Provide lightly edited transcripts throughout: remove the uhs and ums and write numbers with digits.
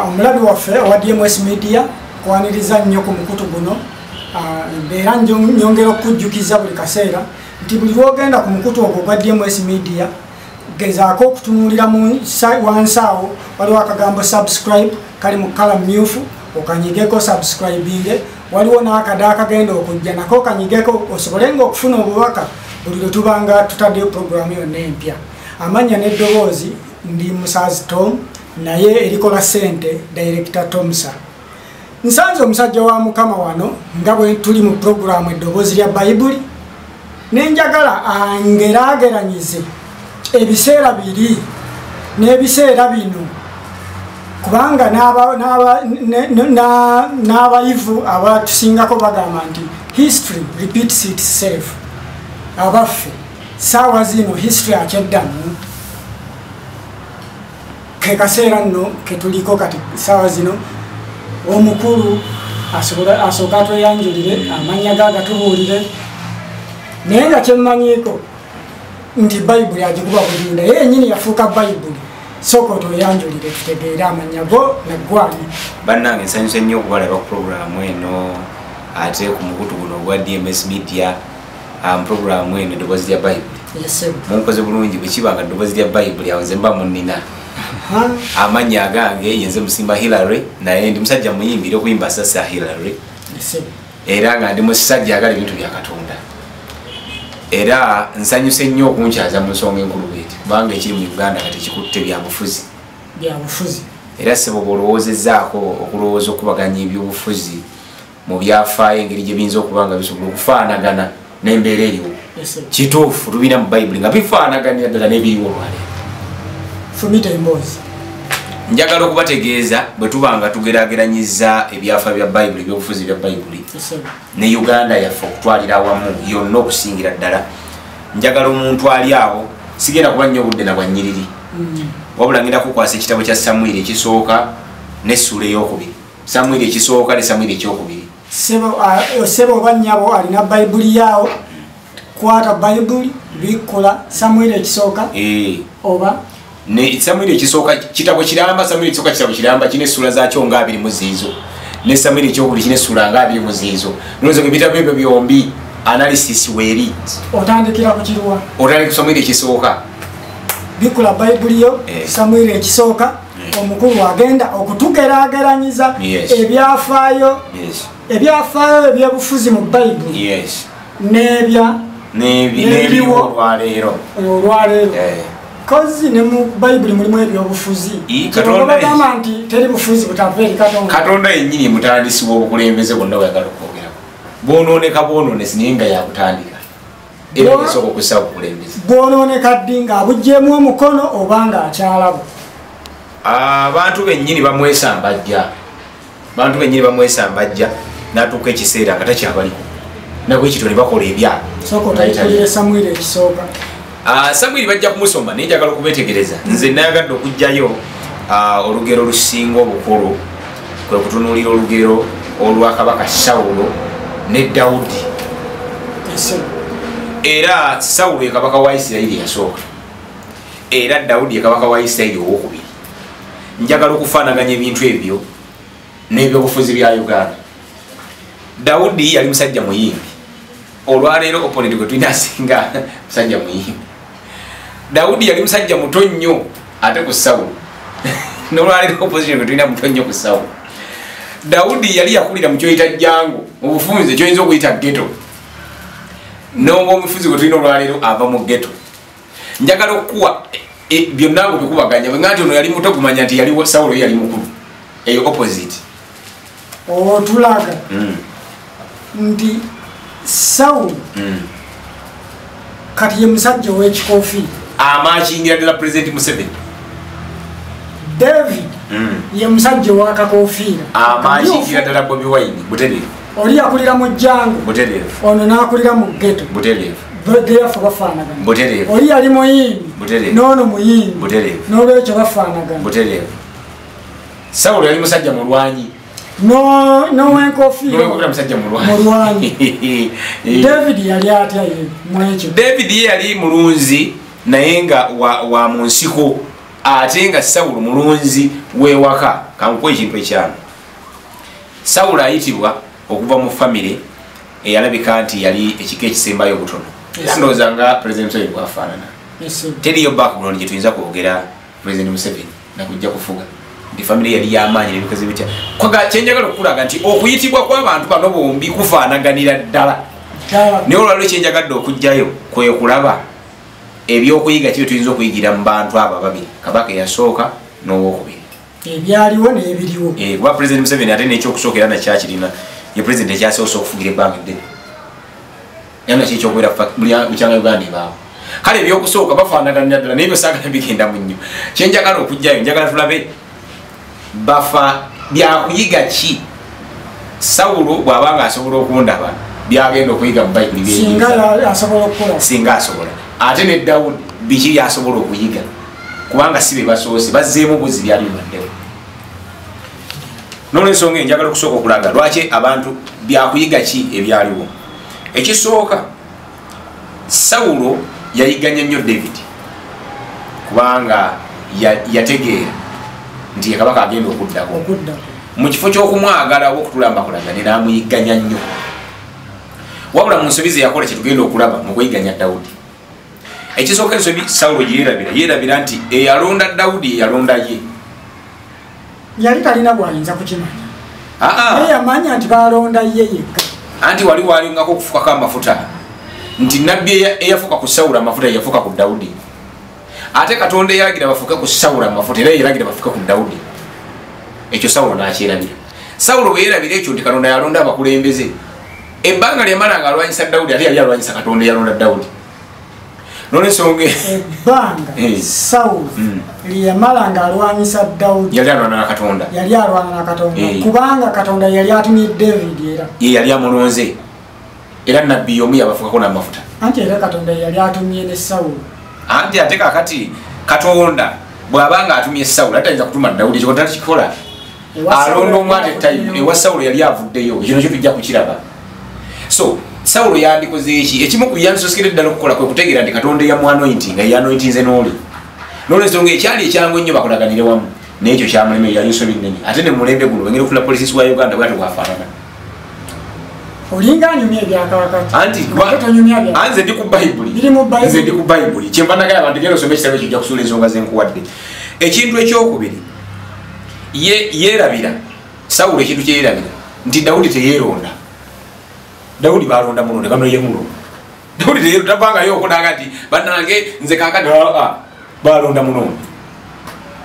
omulabi waffe owa DMS Media kwaniriza nnyo ku mukutu guno era nyongera okujjukiza buli kaseera nti buli lwogenda ku mukutu ogwo gwa DMS Media gezaako okutunuulira wansi awo waliwo akagambo subscribe kali mu kala mmyufu okanyigeko subscribing waliwo n'akada akagenda okujja nako okanyigeko osobolenga okufuna obubaka buli lwe tubanga tutaddeyo puroguramu yonna empya. Amanya n'eddoboozi ndi Musaazi Tom naye erikola ssente Director Tomsa. Nsanze omusajja wa Mukama wano nga bwe tuli mu puroguramu eddoboozi lya Bayibuli nenjagala angeraageranyize ebiseera biri n'ebiseera bino kubanga n'abayivu abatusingako bagamba nti history repeats itself. Abaffe saawa zino history akyeddamu ke kaseera nno ketuliko kati saawa zino omukulu asooka atweyanjulire amanya gagatubuulire naye nga kyemmanyiiko nti Bayibuli agikuba bulinda ye yennyini yafuuka Bayibuli sooka otweyanjulire tutegeere amanya go neggwani. Bannange nsanyuse nnyo okubalaba ku puroguramu eno ate ku mukutu guno ogwa DMS Media puroguramu eno eddoboozi lya Bayibuli. Munkoze bulungi bwe kibanga eddoboozi lya Bayibuli awo nze mba munnina amanya agange yenze Musimba Hillary naye ndi musajja muyimbire okuyimba sasa Hillary era nga ndi musajja agala ebintu bya Katonda era nsanyuse nnyo okunkyaza mu nsonga enkulu bweti kubanga ekiri mu Uganda kati kikutte byabufuzi era sebo bw'olowoozezaako okulowooza okubaganya ebyobufuzi mu byafaayo engeri gye biyinza okubanga bisobola okufaanagana n'embeera eriwo kituufu tubina mu Bayibuli nga bifaanaganira ddala n'ebiriwo olwaleero. Fumita emboozi njagala okubategeeza bwe tubanga tugeraageranyiza ebyafa bya Bayibuli ebyobufuzi bya Bayibuli ne Uganda yaffe okutwalira awamu yonna okusingira ddala njagala omuntu ali awo sigenda kuba nnyo obudde na bwannyiriri wabula ngenda kukwasa ekitabo kya Samwiri ekisooka n'essula ey'okubiri. Samwiri ekisooka ne Samwiri ekyokubiri. Sebo oba nnyabo alina Bayibuli yaawo kwata Bayibuli bikola Samwiri ekisooka oba ne Samwiri ekisooka kitabo kiramba. Samwiri ekisooka kitabo kiramba kine essula zaakyo nga 2 mu ziizo ne Samwiri ekyokubiri kine essula nga 2 mu ziizo. Nolwensonga ebitabo ebyo byombi analysis weeri otandikira ku kiruwa otandika ku Samwiri ekisooka bikola Bayibuli yo Samwiri ekisooka omukulu agenda okutugeraageranyiza ebyafaayo ebyobufuzi mu Bayibuli n'ebiwo olwaleero kozi ne mu Bayibuli mulimu ebyobufuzi bagamba nti teri bufuzi butava eri Katonda yennyini mutandisi w'obukulembeze bonna bweyagala okwogerako bwonooneka bwonoonesi naye nga yakutandika era esobola okussa obukulembeze bwonooneka ddi ng'abuggyemu omukono oba ng'akyalabo. Abantu bennyini bamwesambajja n'atuuka ekiseera nga takyabaliko nabwe ekito ne bakola ebyabwe. Samwiri ekisooka Samwiri bajja kumusoma naye njagala okubetegereza nze nayagadde okugjayo olugero olusinga obukulu kwe kutunuulira olugero olwa kabaka Sawulo ne Dawudi era Sawulo ye kabaka wa Isirayiri yasooka era Dawudi ye kabaka wa Isirayiri owokubiri. Njagala okufaanaganya ebintu ebyo n'ebyobufuzi bya Uganda. Dawudi yali musajja muyimbi olwaleero opponent gwe tulina asinga musajja muyimbi. Dawudi yali musajja muto nnyo ate ku Sawulo n'olwaleero opposition gwe tulina muto nnyo ku Sawulo. Dawudi yali yakulira mu kyoyita jjango mu bufunze kyoyinza okuyita ghetto n'oba omufuzi gwe tulina olwaleero ava mu ghetto. Njagala okukuwa byonna ngo bikubaganya bwe nganti ono yali muto kumanya nti yali Sawulo yali mukulu eyo opposite otulaga nti Sawulo kati ye musajja ow'ekikoofiira amakingira ddala President Museveni. David ye musajja ow'akakoofiira amakingira ddala Bobi Wine butereevu. Oli akulira mu jjango butereevu ono n'akulira mu ghetto butereevu. Begeyafu bafaanagana butereevu. Oli yali muyimbi n'ono muyimbi butereevu n'olwekyo bafaanagana butereevu. Sawulo yali musajja mulwanyi n'ow'enkofiira musajja mulwanyi. David yali atya ye mwekyo. David ye yali mulunzi naye nga wa mu nsiko ate nga Sawulo mulunzi wewaka. Kankuwa ekintu ekyano, Sawulo ayitibwa okuva mu family eyalabika nti yali ekika ekisembayo obutono. Ndowooza nga President Museveni bwafaanana. Teriyo background gye tuyinza kwogera President Museveni nakujja kufuga nti family yali y'amaanyi n'ebikazi bitya. Kyenjagala okulaga nti okuyitibwa kw'abantu bano bombi kufaanaganira ddala. Naye olwaliro kyenjagadde okujjayo kwe kulaba ebyokuyiga kibyo tuyinza okuyigira mu bantu abo ababiri, Kabaka eyasooka n'owokubiri. Ebyaliwo n'ebiriwo. Kuba President Museveni ate n'ekyokusooka era nakyakirina, ye President ekyasoose okufugira ebbanga eddene. Era nakyo ekyokubeera bukyanga Uganda ebaawo. Kale ebyokusooka bafaanaganira ddala naye byo saagala bigenda mu nnyo. Kyenjagala okujjayo njagala tulabe bafa byakuyiga ki Sawulo bw'abanga asobola okundaba byagenda okuyiga mu Bayibuli singa asobola. Ate ne Dawudi biki byasobola okuyiga kubanga si be basoose bazzeemu buzi byali bibaddewo. N'olwensonga enjagala okusooka okulaga lwaki abantu byakuyiga ki ebyaliwo. Ekisooka, Sawulo yayiganya nnyo David kubanga yategeera nti Kabaka agenda okuddako. Mu kifo ky'okumwagala okutulamba kulaga n'amuyiganya nnyo. Wabula mu nsobi ze yakola kye tugenda okulaba mu kuyiganya Dawudi. Ekisooka ensobi Sawulo yeerabira nti eyalonda Dawudi yalonda ye. Yali talina bwayinza kukimanya. Naye yamanya nti balonda ye yekka. Anti wali walingako okufukako amafuta nti nabbi eyafuka ku Sawulo amafuta yafuka ku Dawudi. Ate Katonda yalagira bafuke ku Sawulo amafuta era yalagira bafuke ku Dawudi. Ekyo Sawulo n'akyerabira. Sawulo bwe yeerabira ekyo nti Katonda yalonda abakulembeze, ebbanga lyamalanga alwanyisa Dawudi ate yali alwanyisa Katonda yalonda Dawudi. N'olwensonga ebbanga Sawulo lyamalanga alwanyisa Dawudi yali alwana na Katonda. Yali alwana na Katonda kubanga Katonda yali atumye David era. Ye yali amulonze era nabbi omu yabafukako n'amafuta. Anti era Katonda yali atumye ne Sawulo. Anti ate kakati Katonda bw'abanga atumye Sawulo atayinza kutuma Dawudi ekyo takikola. Alonda omwate time ewa Sawulo yali avuddeyo. Ekyo nakyo tujja kukiraba. So Sawulo yandikoze eki ekimu ku byansosekera ddala okukola kwe kutegeera nti Katonda yamwanointing nga yanointinze n'oli. N'olwensonga ekyali ekyangu ennyo bakolaganire wamu n'ekyo kyamulemerera y'ensobi nnene. Ate ne mu mulembe guno wengera okufuna poliisi wa Uganda bw'ate bwafaanana. Olinga anyumya ebyakawakati. Anti anze ndi ku Bayibuli. Nze ndi ku Bayibuli. Kyemba nagala abantu genda osome ekitabo ekyo ojja kusuula ensonga ze nkuwadde. Ekintu ekyokubiri yeerabira Sawulo ekintu kye yeerabira nti Dawudi teyeeronda. Dawudi balonda mulonde kano ye mulonde. Dawudi teyeeronda tavangayo okunaga nti bannange nze kaakati balonda mulonde.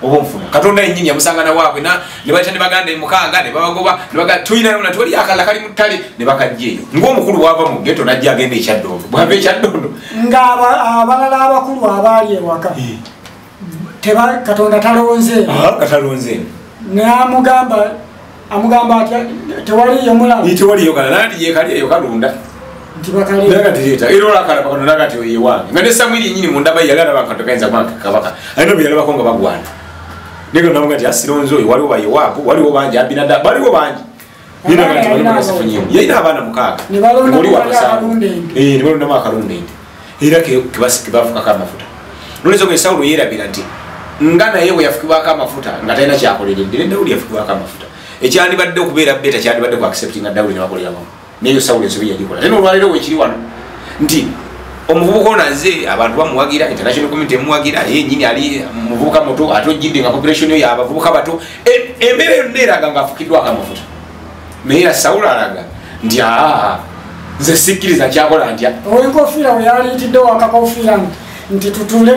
Oba nfuna Katonda yennyini yamusangana waabwe ne bayita ne baganda emukaaga ne babagoba ne baga tuyina yona toli akala kali mu ttale ne bakajjeeyo ng'omukulu wava mu geto najja agenda ekyaddondo bw'ava ekyaddondo ng'abalala abakulu abaali ewaka Katonda talonze katalonze n'amugamba atya tewaliyo mulala tewaliyo kala nandi yeekali eyo kalunda ntibakaleeta era olakala Katonda nagati oyo yewange nga ne Samwiri yennyini mu ndaba yali alaba Katonda kayinza kubanga Kabaka alina bye yalabako nga bagwana niko namuga nti asironze oyo waliwo bayowabu waliwo bangi Abinadaabu baliwo bangi yalina abaana mukaaga ne balondamu akalunda ente era kebafukako amafuta. N'olwensonga Sawulo yeerabira nti nga naye bwe yafukibwako amafuta nga talina kyakoleredde ne Dawudi yafukibwako amafuta ekyandibadde okubeera beta kyandibadde ku acceptinga Dawudi ne bakolera wamu naye Sawulo ensobi yagikola. Ate n'olwaleero weekiri wano nti omuvubuka ono azze abantu bamuwagira international community emuwagira yennyini ali muvubuka muto ate ojjidde nga population yo y'abavubuka bato embeera yonna eraga ng'afukiddwako amafuta naye era Sawulo alaga nti nze sikkiriza kyakola ntya owenkofiira we yaliitidde wakakofiira nti tutule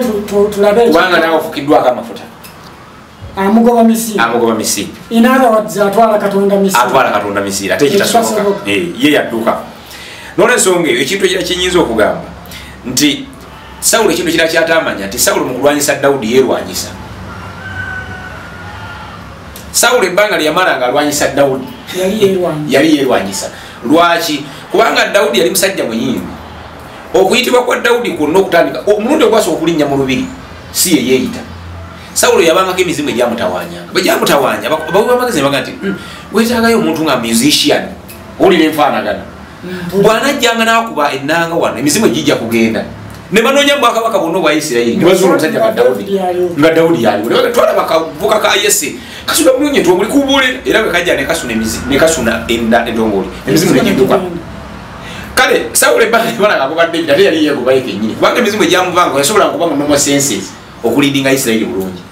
tulabe kubanga naawe ofukiddwako amafuta amugoba misiri inaadawadde atwala Katonda misiri ate ekitasoboka ye yadduka. N'olwensonga eyo ekintu ekira kyenyinza okugamba nti Sawulo ekintu kira kyatamanya nti Sawulo mu kulwanyisa Dawudi yeerwanyisa. Sawulo ebbanga lyamala nga alwanyisa Dawudi yali yeerwanyisa. Lwaki? Kubanga Dawudi yali musajja muyimbi. Okuyitibwa kwa Dawudi kwonna okutandika omulundi ogwasooka okulinnya mu lubiri si ye yeeyita. Sawulo yabangako emizimu egyamutawanyanga. Bwe gyamutawanya bawe amagezi ne baga nti weetaagayo omuntu nga musician owulira enfaanagana. Bw'anajjanga n'akuba ennanga wano emizimu egijja kugenda ne banoonya bwakabaka bonna obwa Isirayiri ne bazuula omusajja nga Dawudi yaliwo ne bagatwala bakavuka ka Yese kasuna bulungi nti omuli kubuulira era bwe kajja ne kasuna endongoli emizimu ne gidduka kale Sawulo ebbanga libalaga agoba David ate yali yeegobayo kennyini kubanga emizimu egyamuvanga yasobola kuba mu normal senses okulidinga Isirayiri bulungi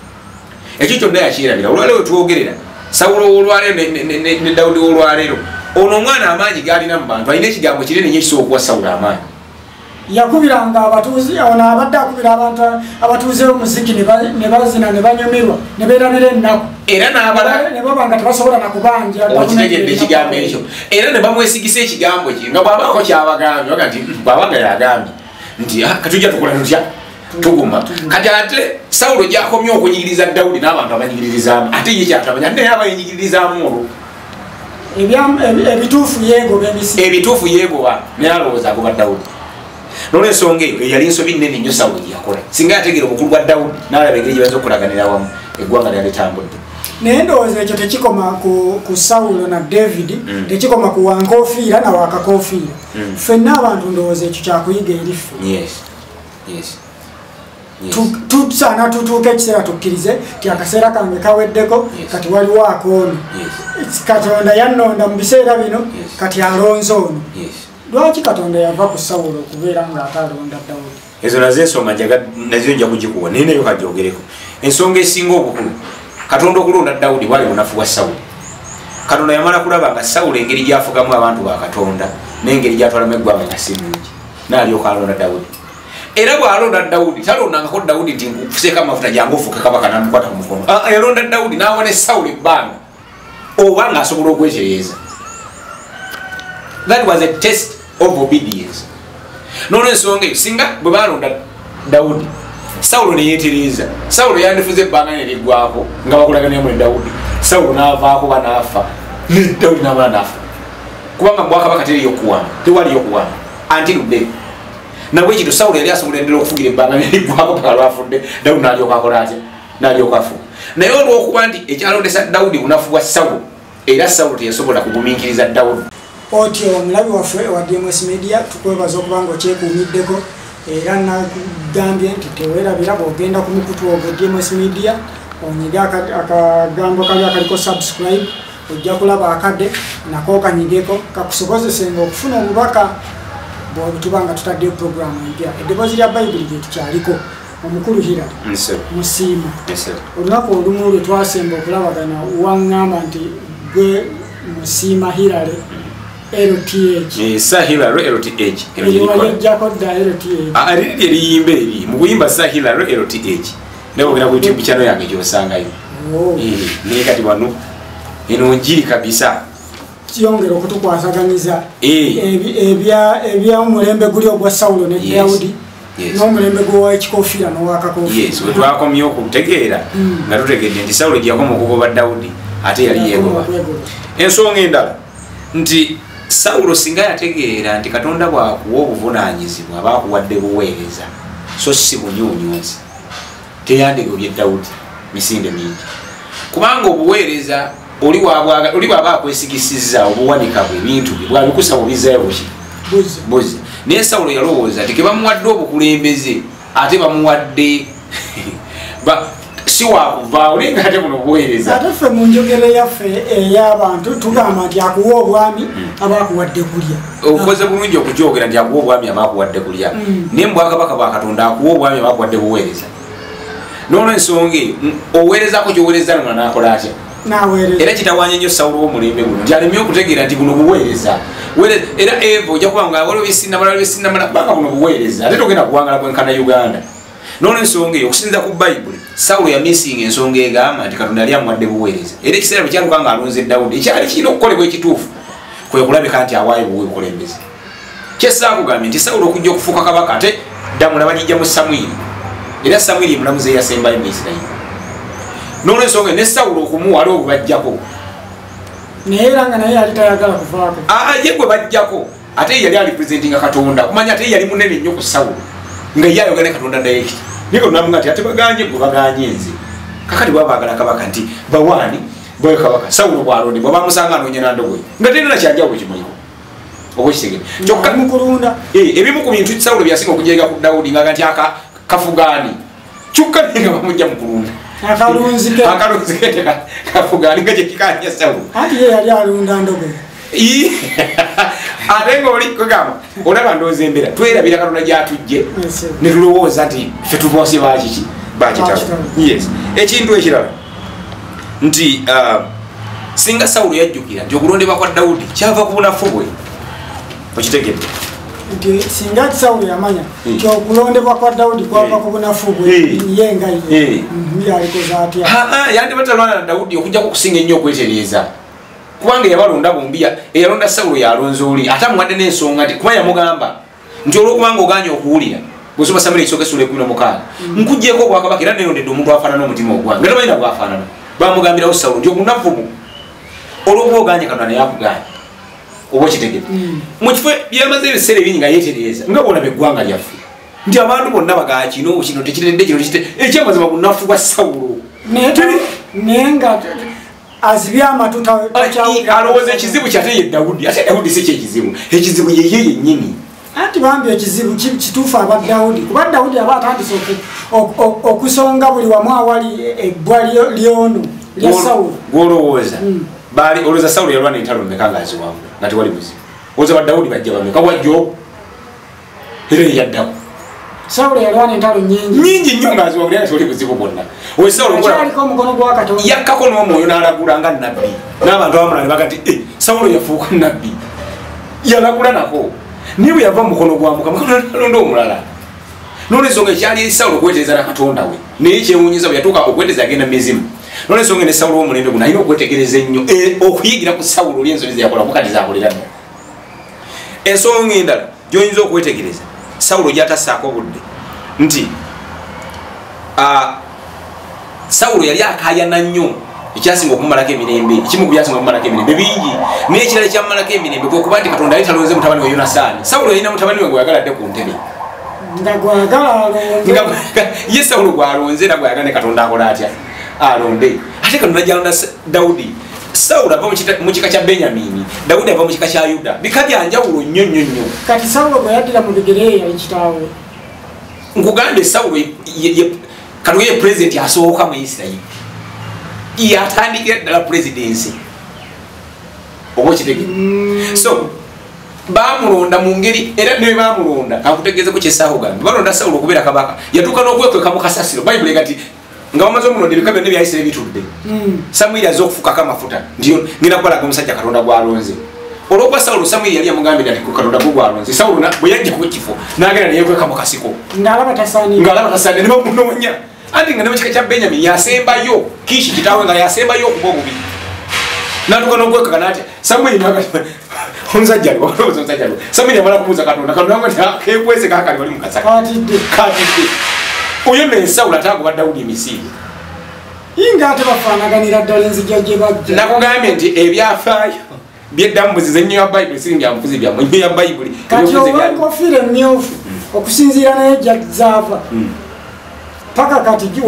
ekyo kyonna yakirabira olwaleero twogerera Sawulo olwaleero ne Dawudi olwaleero ono omwana amaanyi gaalina mu bantu alina ekigambo kinene nnyo ekisobola okuwa Sawulo amaanyi yakubiranga abatuuze ono abadde akubira abantu abatuuze b'omuziki ne bazina ne banyumirwa ne beerabira ennaku era n'abala ne baba nga tebasobola nakubanja okitegedde ekigambo ekyo era ne bamwesigisa ekigambo kye nga bw'abaako kyabagambye baga nti bw'abanga yagambye nti katujja tukola tutya tuguma kati ate Sawulo gy'akomye okunyigiriza Dawudi n'abantu abanyigiririzaamu ate ye kyatamanya naye abayenyigiririzaamu olwo ebituufu yeegoba naye alowooza agoba Dawudi n'olwensonga eyo yali ensobi nnene nnyo Sawulo gye yakola singa yategeera obukulu bwa Dawudi n'alaba engeri gye bayinza okukolaganira awamu eggwanga lyali litambudde naye ndowooza ekyo tekikoma ku Sawulo na David tekikoma ku wankoofiira na wakakoofiira ffenna abantu ndowooza ekyo kyakuyiga eri ffe tusaana tutuuka ekiseera tukkirize ti akaseera kange kaweddeko kati waliwo akoono Katonda yannonda mu biseera bino kati alonze ono lwaki Katonda yava ku Sawulo okubeera ng'ate alonda Dawudi ezo nazo ensonga nazo nja kugikuwa naye nayo kagyogereko ensonga esinga obukulu Katonda okulonda Dawudi bwali bunafu bwa Sawulo Katonda yamala kulaba nga Sawulo engeri gy'afugamu abantu ba Katonda n'engeri gy'atwalamu eggwanga nga si nnungi n'alyoka alonda Dawudi era bw'alonda Dawudi talondangako Dawudi nti nkufuseeko amafuta jangu ofuuke kabaka n'amukwata ku mukono yalonda Dawudi n'awa ne Sawulo ebbanga oba ng'asobola okwetereeza. That was a test of obedience. N'olwensonga eyo singa bwe balonda Dawudi Sawulo ne yeetereeza Sawulo yandifuza ebbanga ne liggwako nga bakulaganiramu ne Dawudi Sawulo n'avaako banaafa ne Dawudi n'amala n'afa kubanga mu bwakabaka teriyo okuwamba tewaliyo okuwamba until today nabwe ekito Sawulo yali asobola endera okufugira ebbanga ne liggwako paka lwafudde Dawudi n'alyoka akola atya n'alyoka afuga naye olw'okuba nti ekyalondesa Dawudi bunafu bwa Sawulo era Sawulo teyasobola kugumiikiriza Dawudi. Otyo omulabi waffe wa DMS Media tukwebaza okuba ng'okyekuumiddeko era nagambye nti teweerabira bw'ogenda ku mukutu ogwo DMS Media onyiga akagambo kali akaliko subscribe ojja kulaba akadde nako okanyigeko kakusobozesenga okufuna obubaka bw'obutuba nga tutaddeyo puroguramu empya eddoboozi lya bayibuli gye tukyaliko omukulu Hira Musiima olunaku olumu lwe twasemba okulabagana waŋŋamba nti gwe Musiima Hirale LTH Sahilaro LTH yajjako dda LTH aliri eriyimba eri mu kuyimba Sahilaro LTH naye ogenda ku YouTube channel yange gy'osangayo naye kati wano eno njiri kabisa kiyongera okutukwasaganyiza ebya omulembe guli ogwa Sawulo ne Dawudi n'omulembe gw'ekikofiira n'owakakofiira we twakomye okutegeera nga tutegedde nti Sawulo gye yakoma okugoba Dawudi ate yali yeegoba ensonga endala nti Sawulo singa yategeera nti Katonda bw'akuwa obuvunaanyizibwa aba akuwadde buweereza so si bunyuunyuuzi teyandegobye Dawudi misinde mingi kubanga obuweereza oli bw'aba akwesigisizza obuwanika bwe ebintu bye bwabikusa bubizaayo buzi naye Sawulo yalowooza nti ke bamuwadde obukulembeze ate bamuwadde si wakuva olinga ate buno buweereza ate ffe mu njogera yaffe ey'abantu tugamba nti akuwa obwami aba akuwadde kulya okoze bulungi okukyogera nti akuwa obwami aba akuwadde kulya naye mu bwakabaka bwa Katonda akuwa obwami aba akuwadde buweereza n'olwensonga eyo oweerezako ky'oweereza nona n'akola atya era kitawaanya nnyo Sawulo w'omulembe guno nti alemye okutegeera nti buno buweereza era Eva ojja kuba nga waliwo byesinamala kubanga buno buweereza ate togenda kuwangala kwenkana Uganda. N'olwensonga eyo okusinziira ku Bayibuli Sawulo yamisinga ensonga egamba nti Katonda yali amuwadde buweereza era ekiseera bwe kyatuuka nga alonze Dawudi ekyali kirina okukolebwa ekituufu kwe kulabika nti awaayo bukulembeze kyesaakugambye nti Sawulo okujja okufuuka kabaka ate ddamula bagijja mu Samwiri era Samwiri ye mulamuzi eyasembayo mu Isirayiri. N'olwensonga ne Sawulo okumuwa waliwo bwe bajjako naye era nga naye yali tayagala kuvaako ye gwe bajjako ate yali alipresentinga Katonda kumanya ate yali munene nnyo ku Sawulo nga ye ayogera Katonda direct naye namunga nti ate baganye gwe baganye nze kakati bw'abaagala kabaka nti bawaani bwe kabaka Sawulo bw'alondebwa bamusanga anoonya nandogoyi nga terina kyanjawulo kimuliko obokitegedde kyokka mukulunda ebimu ku bintu Sawulo byasinga okujereka ku Dawudi nga nti kafugani kyokka nga bamujja mukulunda akalunzi ke kafugani nga kyekikanya Sawulo ati ye yali alunda ndogoyi ate nga oli kugamba olaba ndowooza embeera twerabira Katonda gyatujje ne tulowooza nti ffe tuboose bakiki bakitabo yes ekintu ekirala nti singa Sawulo yajjukira nti okulondebwa kwa Dawudi kyava ku bunafu bwe okitegedde nti singa Sawulo yamanya nti okulondebwa kwa Dawudi kwava ku bunafu bwe ye nga ye yalikoza atya yandibatalwana na Dawudi okujjako okusinga ennyo okwetereeza kubanga yabalonda bombi eyalonda Sawulo yalonze oli ate amuwadde n'ensonga nti kuba yamugamba nti olwokubanga oganye okuwulira bw'osoma Samwiri ekisooka essula 16 nkuggyeko obwakabaka era neeyondedde omuntu afaanana omutima ogwange nga tabalina bwafaanana bamugambirawo Sawulo nti omunafumu olwokuba oganye Katonda naye akuganye oba okitegedde mu kifo byamaze ebiseera ebingi nga yeetereeza nga bwolaba eggwanga lyaffe nti abantu bonna bagaa kino kino tekiredde kino ekyamazima bunafu bwa Sawulo naye nga azibye amatuta alowooza ekizibu kyate ye Dawudi ate Dawudi si kyekizibu ekizibu yeye yennyini anti bambi ekizibu kituufu aba Dawudi kuba Dawudi aba atandise okusonga buli wamu awali ebbwa lyono lya Sawulo gwolowooza olowooza Sawulo yalwana entalo mmeka ngaaziwamu nga tewali buzibu olowooza ba Dawudi bajja bameka wajjo era eyaddako Sawulo yalwana entalo nyingi nnyo ngaaziwamu era tewali buzibu bwonna yakkako n'omwoyo n'alagula nga nabbi n'abantu abamulala ne bagati Sawulo yafuuka nabbi yalagula nako niye bwe yava mu mukono gwa Mukama alonda omulala n'olwensonga ekyali eri Sawulo okwetereeza na Katonda we naye kyewuunyiza bwe yatuuka okwetereeza agenda mizimu n'olwensonga ne Sawulo w'omulembe guno alina okwetegereza ennyo okuyigira ku Sawulo oli ensonyi zeyakola mukati zakolera nnyo ensonga endala gy'oyinza okwetegereza Sawulo gy'atassaako budde nti Sawulo yali akaayana nnyo ekyasinga okumumalako emirembe ekimu ku byasinga okumumalako emirembe bingi naye ekirala ekyamumalako emirembe kwe kuba nti Katonda yali talonze mutabani we Yonasaani Sawulo yalina mutabani we gweyagadde ku ntebe ye Sawulo gwalonze era gwayagala ne Katonda akola atya alonde ate Katonda gyalonda Dawudi Sawulo ava mu kika kya Benyamini Dawudi ava mu kika kya Yuda bika byanjawulo nnyo nnyo nnyo kati Sawulo bwe yaddira mu bigere yali kitaawe nkugambye Sawulo Katonda ye president asooka mu Isirayiri yatandikira ddala presidency oba okitegedde so bamulonda mu ngeri era ne bamulonda akutegeezeko kyesaaho gambe balonda Sawulo okubeera kabaka yatuuka n'okwekweka mu kasasiro bayibuli egati nga bamaze omulonda ebika byonna bya Isirayiri bitudde Samwiri aze okufukako amafuta ndiyo ngenda kubalaga omusajja Katonda gwalonze olwokuba Sawulo Samwiri yali amugambye nti Katonda gwe gwalonze Sawulo bwe yajja ku ekifo n'agenda neyekweka mu kasiko ng'alaba tasaanira ne bamunoonya anti nga ne mu kika kya Benyamini yasembayo Kishi kitaawe nga yasembayo okuba obubi n'atuuka n'okwekaka n'atya Samwiri omusajja ali olowooza omusajja ali Samwiri amala kumubuuza Katonda Katonda kekwese kaakali wali mu kasaka katidde oyo nno Sawulo ataagoba Dawudi emisiri inga ate bafaanaganira ddala enzija gye bajja nakugambye nti ebyafaayo byeddamu muzize nnyo ya Bayibuli siri byamufuzi byammwe nnyo ya Bayibuli kati owenkofiira emmyufu okusinziira naye gyazzaava paka kati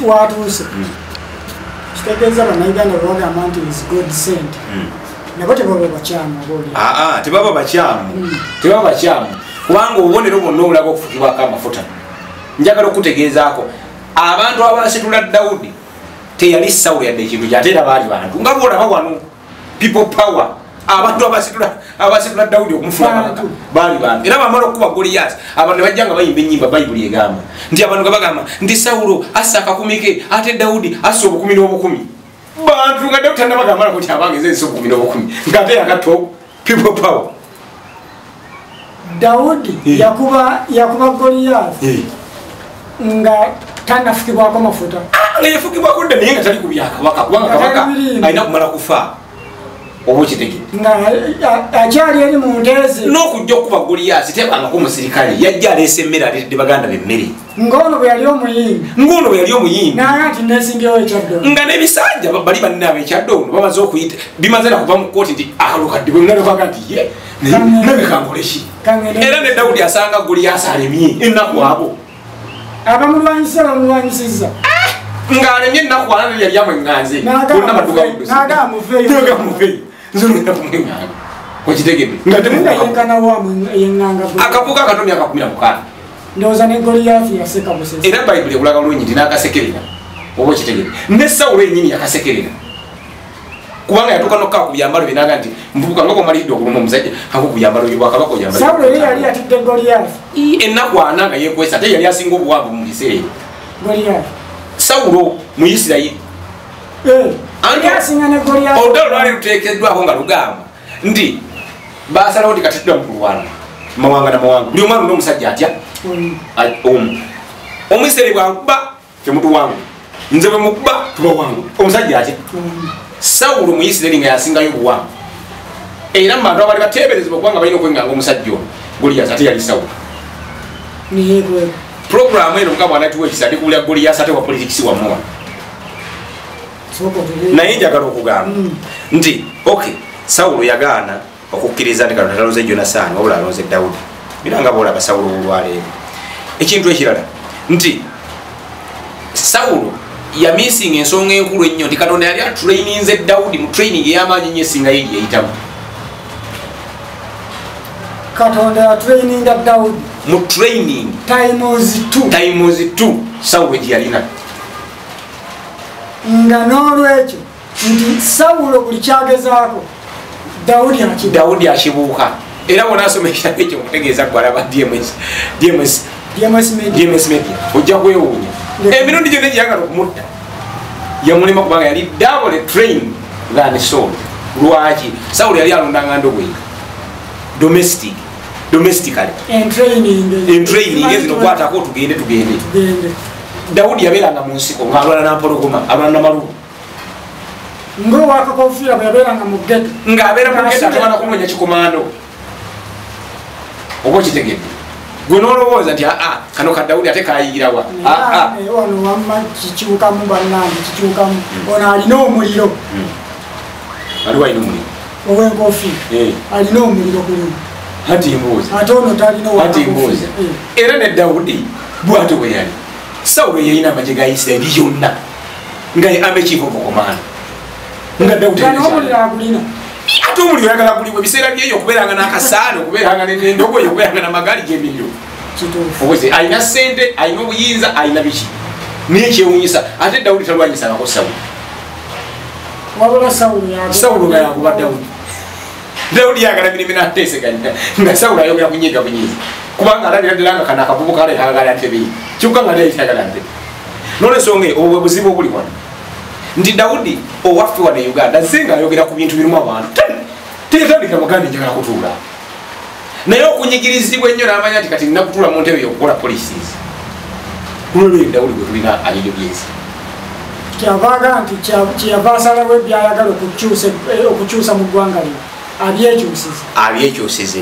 watuuse kitegeeza bannayuganda bwebagamba nti is God sent nabo tebaba bakyamu tebaba bakyamu tebaba bakyamu kubanga obubonero bwonna obulaga okufukibwako amafuta njagala okutegeezaako abantu abasitula Dawudi teyali Sawulo yadde ekintu kyate era baali bantu nga boolaba wano people power abantu abasitula Dawudi okumufulabanga baali bantu era bamala okuba Goliath abantu ne bajja nga bayimba ennyimba Bayibuli egamba nti abantu nga bagamba nti Sawulo assa akakumi ke ate Dawudi assa obukumi n'obukumi bantu nga Dawudi tannabagambalako nti abangeza essa obukumi n'obukumi ng'ate yagato people power Dawudi yakuba Goliath nga tanafukibwako mafuta nga yafukibwako dda naye nga tali ku byakabaka kubanga kabaka alina kumala kufa oba okitegedde nga akyali eri mu nteeze n'okujja okuba Goliath tebangako omusirikale yajja aleese emmere aleetedde baganda be emmere ng'ono bwe yali omuyimbi naye ati neesimbyewo ekyaddo nga n'ebisanja bali banne ab'ekyaddo ono bamaze okuyita bimaze na kuva mu kkooti nti akalukadde bwe nalekaga nti ye nabekangole ki era ne Dawudi asanga Goliath alemye ennaku abo abamulwanyisa bamulwanyisizza ng'alemye ennaku ana yali amweŋŋanze bonna badugamuveeyo nzonogenda kumweŋŋanga okitegedde akabuga akatomya akakumira mukana ndoza ne Goliath yaseka busese era Bible ekulaga bulungi nti n'akasekerera oba okitegedde ne Sawulo yennyini yakasekerera kubanga yatuuka nokka ku byambalo binaga nti mvubuka nga bwomalidde okuluma omusajja ako ku byambalo byobwakabaka oyambala Sawulo yali atidde Goliath ennaku ana nga yeekwesa ate yali asinga obuwanvu mu biseera ebyo Goliath Sawulo mu Isirayiri olutalo lwali luteekeddwako nga lugamba nti basalawo nti kati tudda mu kulwana mawanga namawanga buli omwana n'omusajja atya omu omwisirayiri bwankuba temutu wangu nze bwe mukuba tuba wangu omusajja atya Sawulo mu Isirayiri nga yasingayo obuwangu era mu bantu abali bateeberezebwa kubanga balina okwenganga omusajja ono Goliath ate yali Sawulo programu eno mukama anatuwa ekisa ndikuwulira Goliath ate wa politikisi wamuwa naye njagala okugamba nti okay Sawulo yagaana okukkiriza nti Katonda talonze Jonasaani wabula alonze Dawudi biranga boolaba Sawulo olwaleero ekintu ekirala nti Sawulo yamisinga ensonga enkulu ennyo nti Katonda yali atraininze Dawudi mu training ey'amaanyi nnyo esinga ye yeyitamu Katonda yatraininga Dawudi mu training times 2 Sawulo gye yalina nga n'olwekyo nti Sawulo buli kyagezaako Dawudi akibuuka era wona asoma ekitabo ekyo mutegeeza gwalaba DMS Media ojja kwewuunya emirundi gyonna gyeyagala okumutta yamulema kubanga yali double trained than Saul. Lwaki Sawulo yali alondanga ndobweka domestically in training ezino kwatako tugende Dawudi yabeeranga mu nsiko ng'alwana nampologoma alwana namalubu ng'owakakofiira bwe yabeeranga mu ggeto ng'abeera mu ggeto atwana kunonya kikomando oba okitegedde gwe n'olowooza nti kano ka Dawudi ate kayiirawa wano wamma kikiwukamu bannange kikiwukamu ono alina omuliro aliwo alina omuliro ow'enkofiira alina omuliro kulimo hati mbuuza ate ono talina mbuuza era ne Dawudi bw'ate bwe yali Sawulo yalina amagye ga Isirayiri yonna nga ame chief of command nga Dawudi agulina ate omuliro oyagala guliwo ebiseera byeyo okubeeranga n'akasaano okubeeranga n'endogoyi okubeeranga n'amagaali g'emiriro obuze alina ssente alina obuyinza alina biki naye kyewuunyisa ate Dawudi talwanyisangako Sawulo nga yakuba Dawudi yagala mirimu n'ateeseganya nga Sawulo ayogera kunyiga bunyiza kubanga alabira ddala nga kano akavubuka kale kagala ntebe kyokka nga naye kyagala ntebe n'olwensonga obwo buzibu obuli wano nti Dawudi owaffe wano e Uganda ze ng'ayogera ku bintu birimu abantu teyatandika muganda njagala kutuula naye okunyigirizibwa ennyo n'amanya nti kati nina kutuula mu ntebe yokukola policies kulolweyo Dawudi gwe tulina alibyo byezi kyavaga nti kyeyava asalawo ebyayagala okukyusa mu ggwanga lino abyekyusize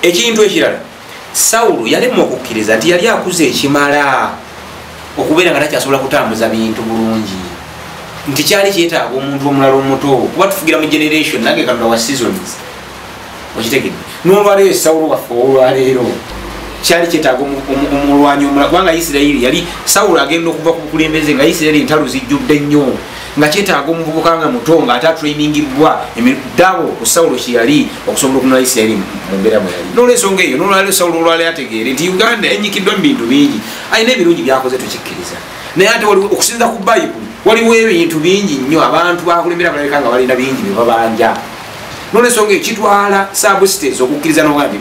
ekintu ekirala Sawulo yalemwa okukkiriza nti yali akuze ekimala okubeera nga takyasobola kutambuza bintu bulungi nti kyali kyetaaga omuntu omulala omuto kuba tufugira mu generation nange Katonda wa seasons okitegedde n'olwaleero Sawulo waffe olwaleero kyali kyetaaga omulwanyi omulala kubanga Isirayiri yali Sawulo agenda okuva ku bukulembeze nga Isirayiri entalo zijjudde nnyo nga kyetaaga omuvubuka nga muto nga ate atrainingibwa dabo ku Sawulo kyeyali okusobola okunala Isirayiri mu mbeera mwe yali n'olwensonga eyo n'olwaleero Sawulo olwaleero ategeere nti Uganda enyikiddwa mu bintu bingi alina ebirungi byakoze tukikkiriza naye ate okusinza ku Bayibuli waliwo ebintu bingi nnyo abantu bakulembera balabika nga balina bingi bye babanja n'olwensonga ekitwala sabusitezi okukkiriza n'ogambi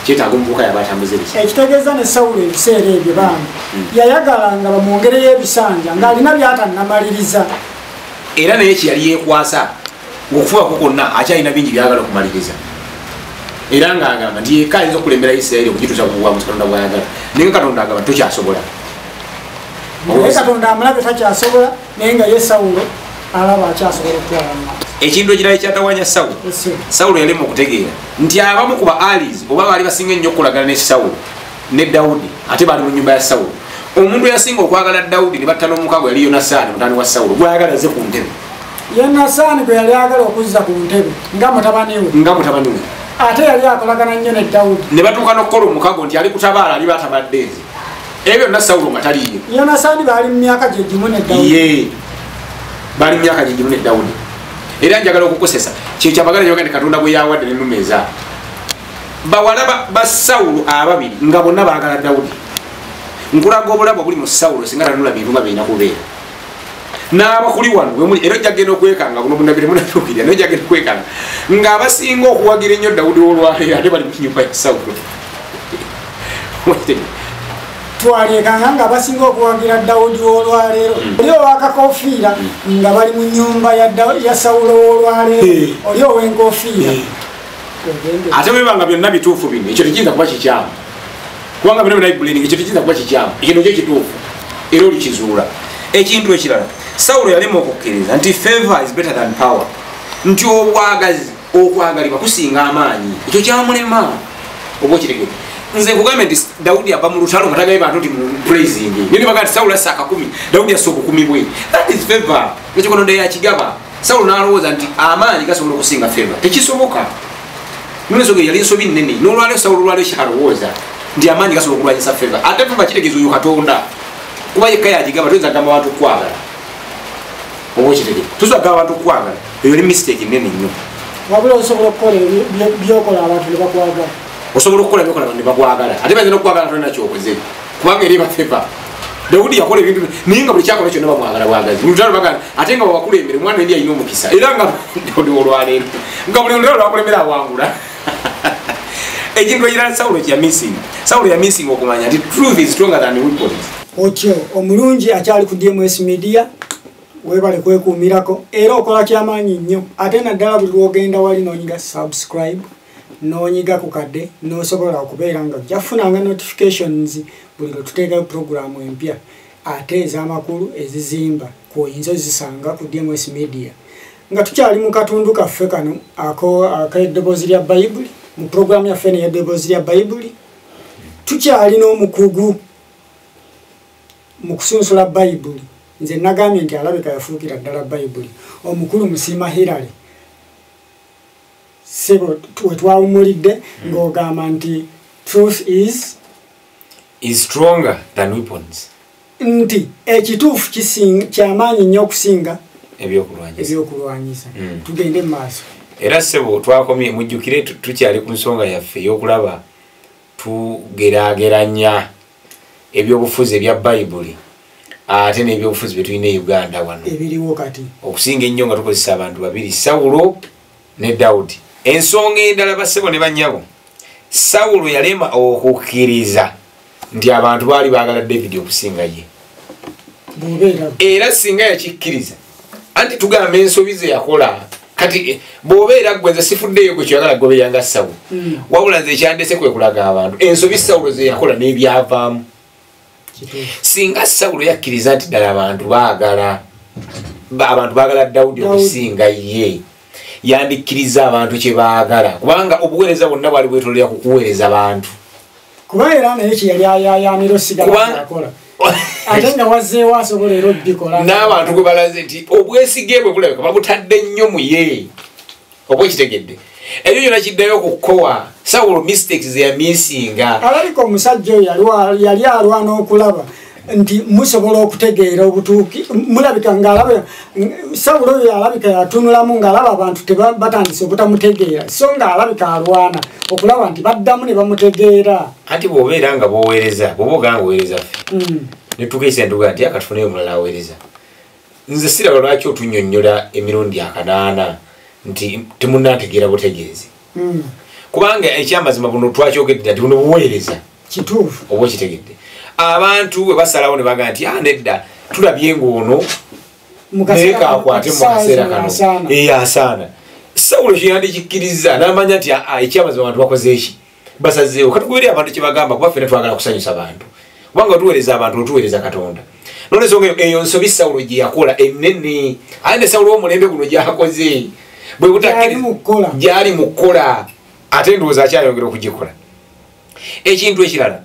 kyetaaga omuvubuka yaba atambuza ebiki ekitegeeza ne Sawulo ebiseera ebyo bambi yayagala nga bamwongereyo ebisanja ng'alina by'atannamaliriza era naye kyeyali yeekwasa ng'okufuba kwonna akyalina bingi byagala okumaliriza era ng'agamba nti yekka ayinza okulembera Isirayiri okugituusa ku bwamusi Katonda bw'ayagala naye nga Katonda agamba tokyasobola naye Katonda amulabe takyasobola naye nga ye Sawulo alaba akyasobola okutwala mu maaso ekintu ekirala ekyatawanya Sawulo yalemwa okutegeera nti abamu ku ba allies oba baali basinga ennyo okukolagana ne Sawulo ne Dawudi ate baali mu nnyumba ya Sawulo omuntu yasinga okwagala Dawudi ne batta n'omukago yali Yonasaani mutani wa Sawulo gwayagala azze ku ntebe Yonasaani gwe yali ayagala okuzza ku ntebe nga mutabani we ate yali akolagana nnyo ne Dawudi ne batuuka n'okukola omukago nti ali kutabaala ali batabadde ezi ebyo byonna Sawulo nga taliiyo Yonasaani baali mu myaka gye gimu ne Dawudi baali mu myaka gye gimu ne Dawudi era njagala okukosesa kye kyabagala yoga ne Katonda bwe yawadde ne numeza bawala ba Sawulo ababiri nga bonna baagala Dawudi nkulaga obulabo buli mu Sawulo singa tanula bintu nga bina kubeera n'abakuli wano bwe muli era jagenda okwekanga buno munabire munatukirya no jagenda okwekanga ng'abasinga okuwagira ennyo Dawudi olwaleero ate bali mu nyumba ya Sawulo twalekanga nga basinga okuwagira Dawudi olwaleero oli owakakofiira nga bali mu nyumba ya Sawulo olwaleero oli ow'enkofiira ate bwebanga byonna bituufu bino ekyo tekiyinza kuba kikyamu kubanga bino binaibulini ekyo tekiyinza kuba kikyamu ekino kyo kituufu era olikizuula ekintu ekirala Sawulo yalema okukkiriza nti favor is better than power nti obwagazi okwagalibwa kusinga amaanyi ekyo kyamulema oba okitegedde nze kugambe nti Dawudi ava mu lutalo nga tagaye bantu nti praising nini baga nti Sawulo assa 10 Dawudi assa 10 bwe that is favor ekyo kono ndeya kigaba Sawulo n'alowooza nti amaanyi gasobola okusinga favor tekisoboka nunesoge yali nsobi nnene n'olwaleero Sawulo olwaleero kyalowooza nti amaanyi gasobola okulwanyisa favor ate favor kitegeeza oyo Katonda kuba yekka yagigaba toyinza gamba abantu kwagala oba okitegedde tusobola gamba abantu kwagala eyo ni mistake nnene nnyo wabula osobola okukola byokola abantu ne bakwagala osobola okukola byokola abantu ne bakwagala ate bayinza n'okwagala tolina kyokoze kubanga eri bafeva Dawudi yakola ebintu naye nga buli kyakola kyonna bamwagala bwagazi mulutalo bagana ate nga babakulembere omwana endi alina omukisa era nga Dawudi olwaleero nga buli olutalo lwakulembera awangula ekintu ekirala Sawulo ya missing okumanya nti truth is stronger than weapons otyo omulungi akyali ku DMS Media webale kwekuumirako era okola kyamaanyi nnyo ate naddala buli lwogenda wali n'onyiga subscribe n'onyiga ku kadde n'osobola okubeera nga jafunanga notifications buli lwe tuteekayo programu empya ate ez'amakulu ezizimba kwoyinza ozisanga ku DMS Media nga tukyali mu katundu kaffe kano ak'eddoboozi lya Bayibuli mu programu yaffe n'eddoboozi lya Bayibuli tukyali n'omukugu mu kusunsula Bayibuli nze nagambye nti alabika yafuukira ddala Bayibuli omukulu Musiima Hilary sebo wetwawumulidde ng'ogamba nti truth is stronger than weapons nti ekituufu kyamaanyi nnyo okusinga ebyokulwanyisa tugende mu maaso era sebo twakomye mujjukire tukyali ku nsonga yaffe ey'okulaba tugeraageranya ebyobufuzi ebya Bayibuli ate n'ebyobufuzi bye tulina e Uganda wano ebiriwo kati okusinga ennyo nga tukozesa abantu babiri Sawulo ne Dawudi ensonga endala bassebo ne bannyabo Sawulo yalema okukkiriza nti abantu baali baagala David okusinga ye era singa yakikkiriza anti tugamba ensobi ze yakola kati bw'obeera gwenze sifuddeyo gwe kyoyagala gobeeranga Sawulo wabula nze ekyandese kwe kulaga abantu ensobi Sawulo ze yakola n'ebyavaamu singa Sawulo yakkiriza nti ddala abantu baagala Dawudi okusinga ye yandikkiriza abantu kye baagala kubanga obuweereza bwonna bwali bwetolera ku kuweereza abantu kuba era naye kyeyali ayayaanira osigala akola ate nga wazzeewo asobola era obbikola n'abantu gwe balaze nti obwesige bwe bulabika babutadde nnyo mu ye oba ekitegedde ebyo byonna kiddayo okukowa Sawulo mistakes ze yamisinga alabika omusajja oyo yali alwana okulaba nti musobola okutegeera obutuuki mulabika ng'alaba Sawulo oyo alabika yatunulamu ng'alaba abantu batandise obutamutegeera so ng'alabika alwana okulaba nti baddamu ne bamutegeera anti bw'obeera nga bw'oweereza bw'oba oganga oweereza ffe ne tukeesa enduga nti akatufuneyo omulala aweereza nze siraba lwaki otunnyonnyola emirundi 8 nti temunnategeera butegeezi kubanga ekyamazima buno twakyogedde nti buno buweereza kituufu oba okitegedde abantu bwe basalawo ne baga nti nedda tulabye ng'ono naye kaakwate mu kaseera kano asaana Sawulo kyeyandikikkiriza n'amanya nti ekyamazima abantu bakoze eki basazeewo katugoberera abantu kye bagamba kuba ffenna twagala kusanyusa abantu kubanga otuweereza abantu otuweereza Katonda n'olwensonga eyo nsobi Sawulo gye yakola ennene ate ne Sawulo w'omulembe guno gy'akoze bwe butakkiriza gy'ali mu kkola ate ndowooza akyayongera okugikola ekintu ekirala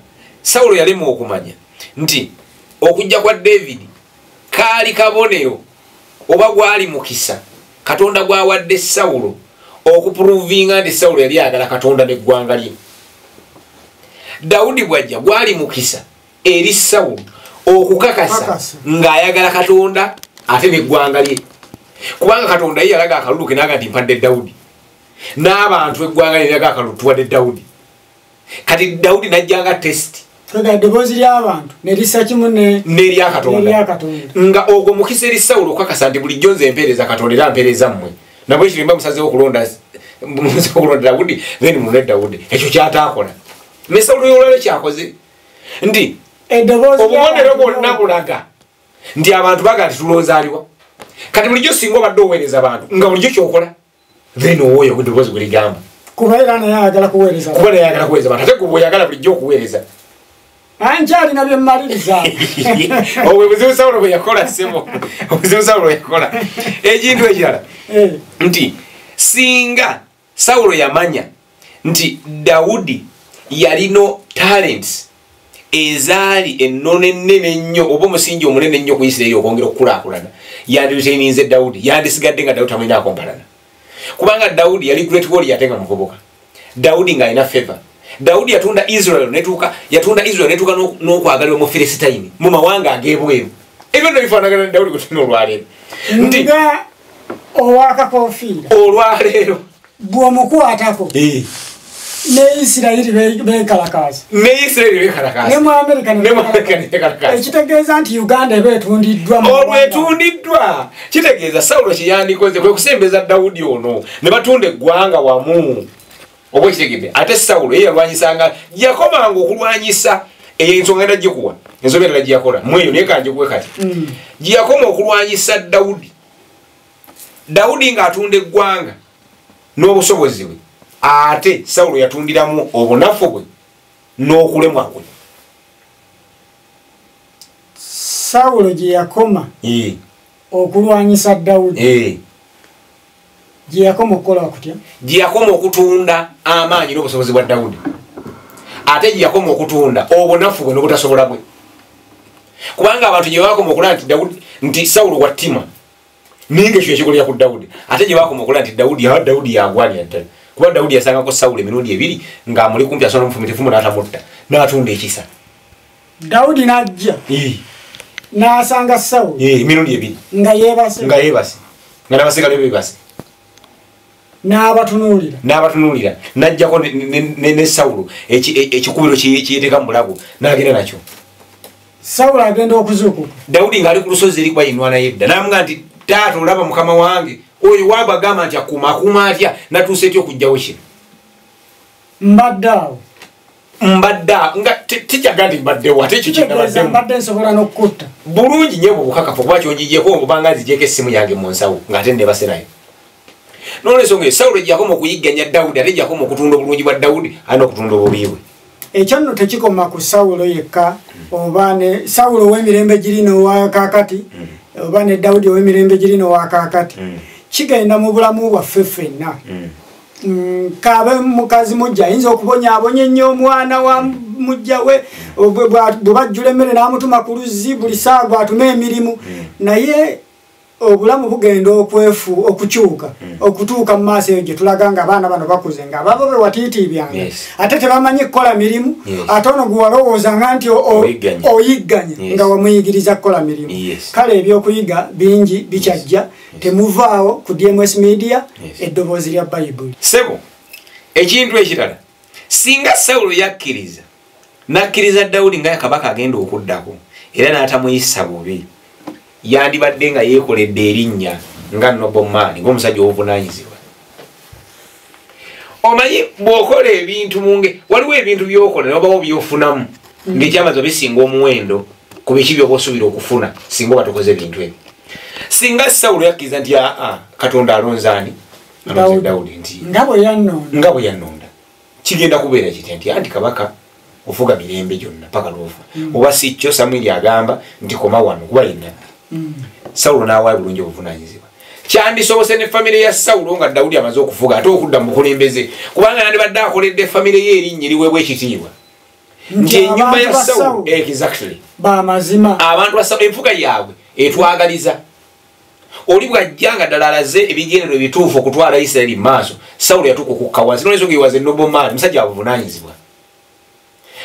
Sawulo yalema okumanya nti okujja kwa David kaali kabonero oba gwali mukisa Katonda gwawadde Sawulo okuprovinga nti Sawulo yali ayagala Katonda n'eggwanga lye Dawudi bwajja gwali mukisa eri Sawulo okukakasa ng'ayagala Katonda ate n'eggwanga lye kubanga Katonda ye yalaga akalulu ke naga nti mpadde Dawudi n'abantu eggwanga liraga akalulu tuwadde Dawudi kati Dawudi najjanga test eddoboozi ly'abantu nelisa kimu n'erya Katonda nga ogwo mukisa eri Sawulo okukakasa nti bulijjo nze empeereza Katonda era mpeereza mmwe nabwe kirimba musazeewo okulonda Dawudi then mulonde Dawudi ekyo kyataakola ne Sawulo yolale kyakoze nti obubonero bwonna bulaga nti abantu baga nti tulonzaaliwa kati bulijjo singa obadde oweereza abantu nga bulijjo kyokola then owoyo eddoboozi bwe ligamba kuba era naye ayagala kuweereza abantu ate gwe oyagala bulijjo okuweereza anjali na bye mmaliriza obuzibu Sawulo bwe yakola sebo obuzibu Sawulo yakola ekintu ekirala nti singa Sawulo yamanya nti Dawudi yalino talents ezaali ennone ennene ennyo oba omusingi omunene ennyo ku Isirayiri okwongera okukulaakulana yanditaininze Dawudi yandisigadde nga Dawudi tamwina akompalana kubanga Dawudi yali great warrior ate nga muvubuka Dawudi ng'alina favor Dawudi yatunda Israel netuuka n'okwagalibwa mu Filisitayini mu mawanga ag'ebweru ebyo nno bifaanagana ne Dawudi kutina olwaleero nti owakakofiira olwaleero bw'omukwatako ne Isirayiri beekalakaasa ne mu Amerika ekitegeeza nti Uganda eba etundiddwa olwetundiddwa kitegeeza Sawulo kye yandikoze kwe kusembeza Dawudi ono ne batunda eggwanga wamu oba kitegedde ate Sawulo ye yalwanyisanga yakomanga okulwanyisa ensonga era gikuwa ensonga era giyakola mweyo naye kanjikuwe kati giyakoma okulwanyisa Dawudi ng'atunda eggwanga n'obusobozi bwe ate Sawulo yatundiramu obunafu bwe n'okulemwa kwe Sawulo gye yakoma okulwanyisa Dawudi gye yakoma okukola kutya gye yakoma okutunda amaanyi n'obusobozi bwa Dawudi ate gye yakoma okutunda obunafu bwe n'obutasobola bwe kubanga abantu gye bakoma okulaba nti Sawulo wattima ninga ekyo ekikolera ku Dawudi ate gye bakoma okulaba nti Dawudi yagwanya ddala kuba Dawudi yasangako Sawulo emirundi 2 ng'amuli kumpi asobola omufumitifu n'atamutta n'atunda ekisa Dawudi n'ajja n'asanga Sawulo emirundi 2 nga yeebase nga n'abasigale beebase n'abatunuulira n'ajjako ne Sawulo ekikubiro kiyeteeka mu bulago n'agenda nakyo Sawulo agenda okuzuukuka Dawudi ng'ali ku lusozi eri kwayinwana yedda n'amuga nti taata olaba mukama wange oyo waabagamba nti akuuma atya natuuse etya okugjawo kino mbadde nga tikyaga nti mbaddewo ate ekyo kyembadde nsobola n'okukutta bulungi nye bwobukakafu kuba kyonjigyeko obanga nzigyeko essimu yange mu nsawo ng'ate nebaserayo n'olwensonga Sawulo ejjakoma okuyigganya Dawudi ate ejjakoma okutunda obulungi bwa Dawudi ate n'okutunda obubi bwe ekyo nno tekikoma ku Sawulo yekka oba ne Sawulo ow'emirembe giri n'owakakati oba ne Dawudi ow'emirembe giri n'owakakati kigenda mu bulamu bwaffe ffenna kaabe mukazi mujja ayinza okubonyaabonya ennyo omwana wa mujja we bwe bajjula emmere n'amutuma ku luzzi buli saa gwatuma emirimu naye obulamu bugenda okukyuka okutuuka mu maaso eyo gye tulaga nga abaana bano bakuze nga babo be watiitiibyanga ate tebamanyi kukola mirimu ate ono gwe walowoozanga nti oyigganye nga wamuyigiriza kukola mirimu kale ebyokuyiga bingi bikyajja temuvaawo ku DMS Media eddoboozi lya Bayibuli sebo ekintu ekirala singa Sawulo yakkiriza n'akkiriza Dawudi nga kabaka agenda okuddako era n'atamuyisa bubi yandibadde nga yeekoledde erinnya nga Nobomaani ng'omusajja ow'obuvunaanyizibwa omanyi bw'okola ebintu munge waliwo ebintu by'okola nobawo by'ofunamu ng'ekyamazo bisinga omuwendo ku biki by'oba osuubira okufuna singa oba tokoze ebintu ebyo singa Sawulo yakkiriza nti Katonda alonze ani alonze Dawudi nti nga bwe yannonda kigenda kubeera kitya nti anti kabaka ofuga mirembe gyonna paka lwofa oba si kyo Samwiri agamba nti koma wano kuba yenna Sawulo n'awaayo bulungi obuvunaanyizibwa kyandisobose ne famire ya Sawulo nga Dawudi amaze okufuga ate okudda mu bukulembeze kubanga nandibadde akoledde famire ye erinnya eriweebwa ekitiibwa nti ennyumba ya Sawulo exactly bamazima abantu enfuga yaabwe etwagaliza oli bw'ajja nga ddala alaze ebigendero ebituufu okutwala Isirayiri mu maaso Sawulo yatuuka okukka wansi n'olwensonga yewaze Nobomaani musajja wa buvunaanyizibwa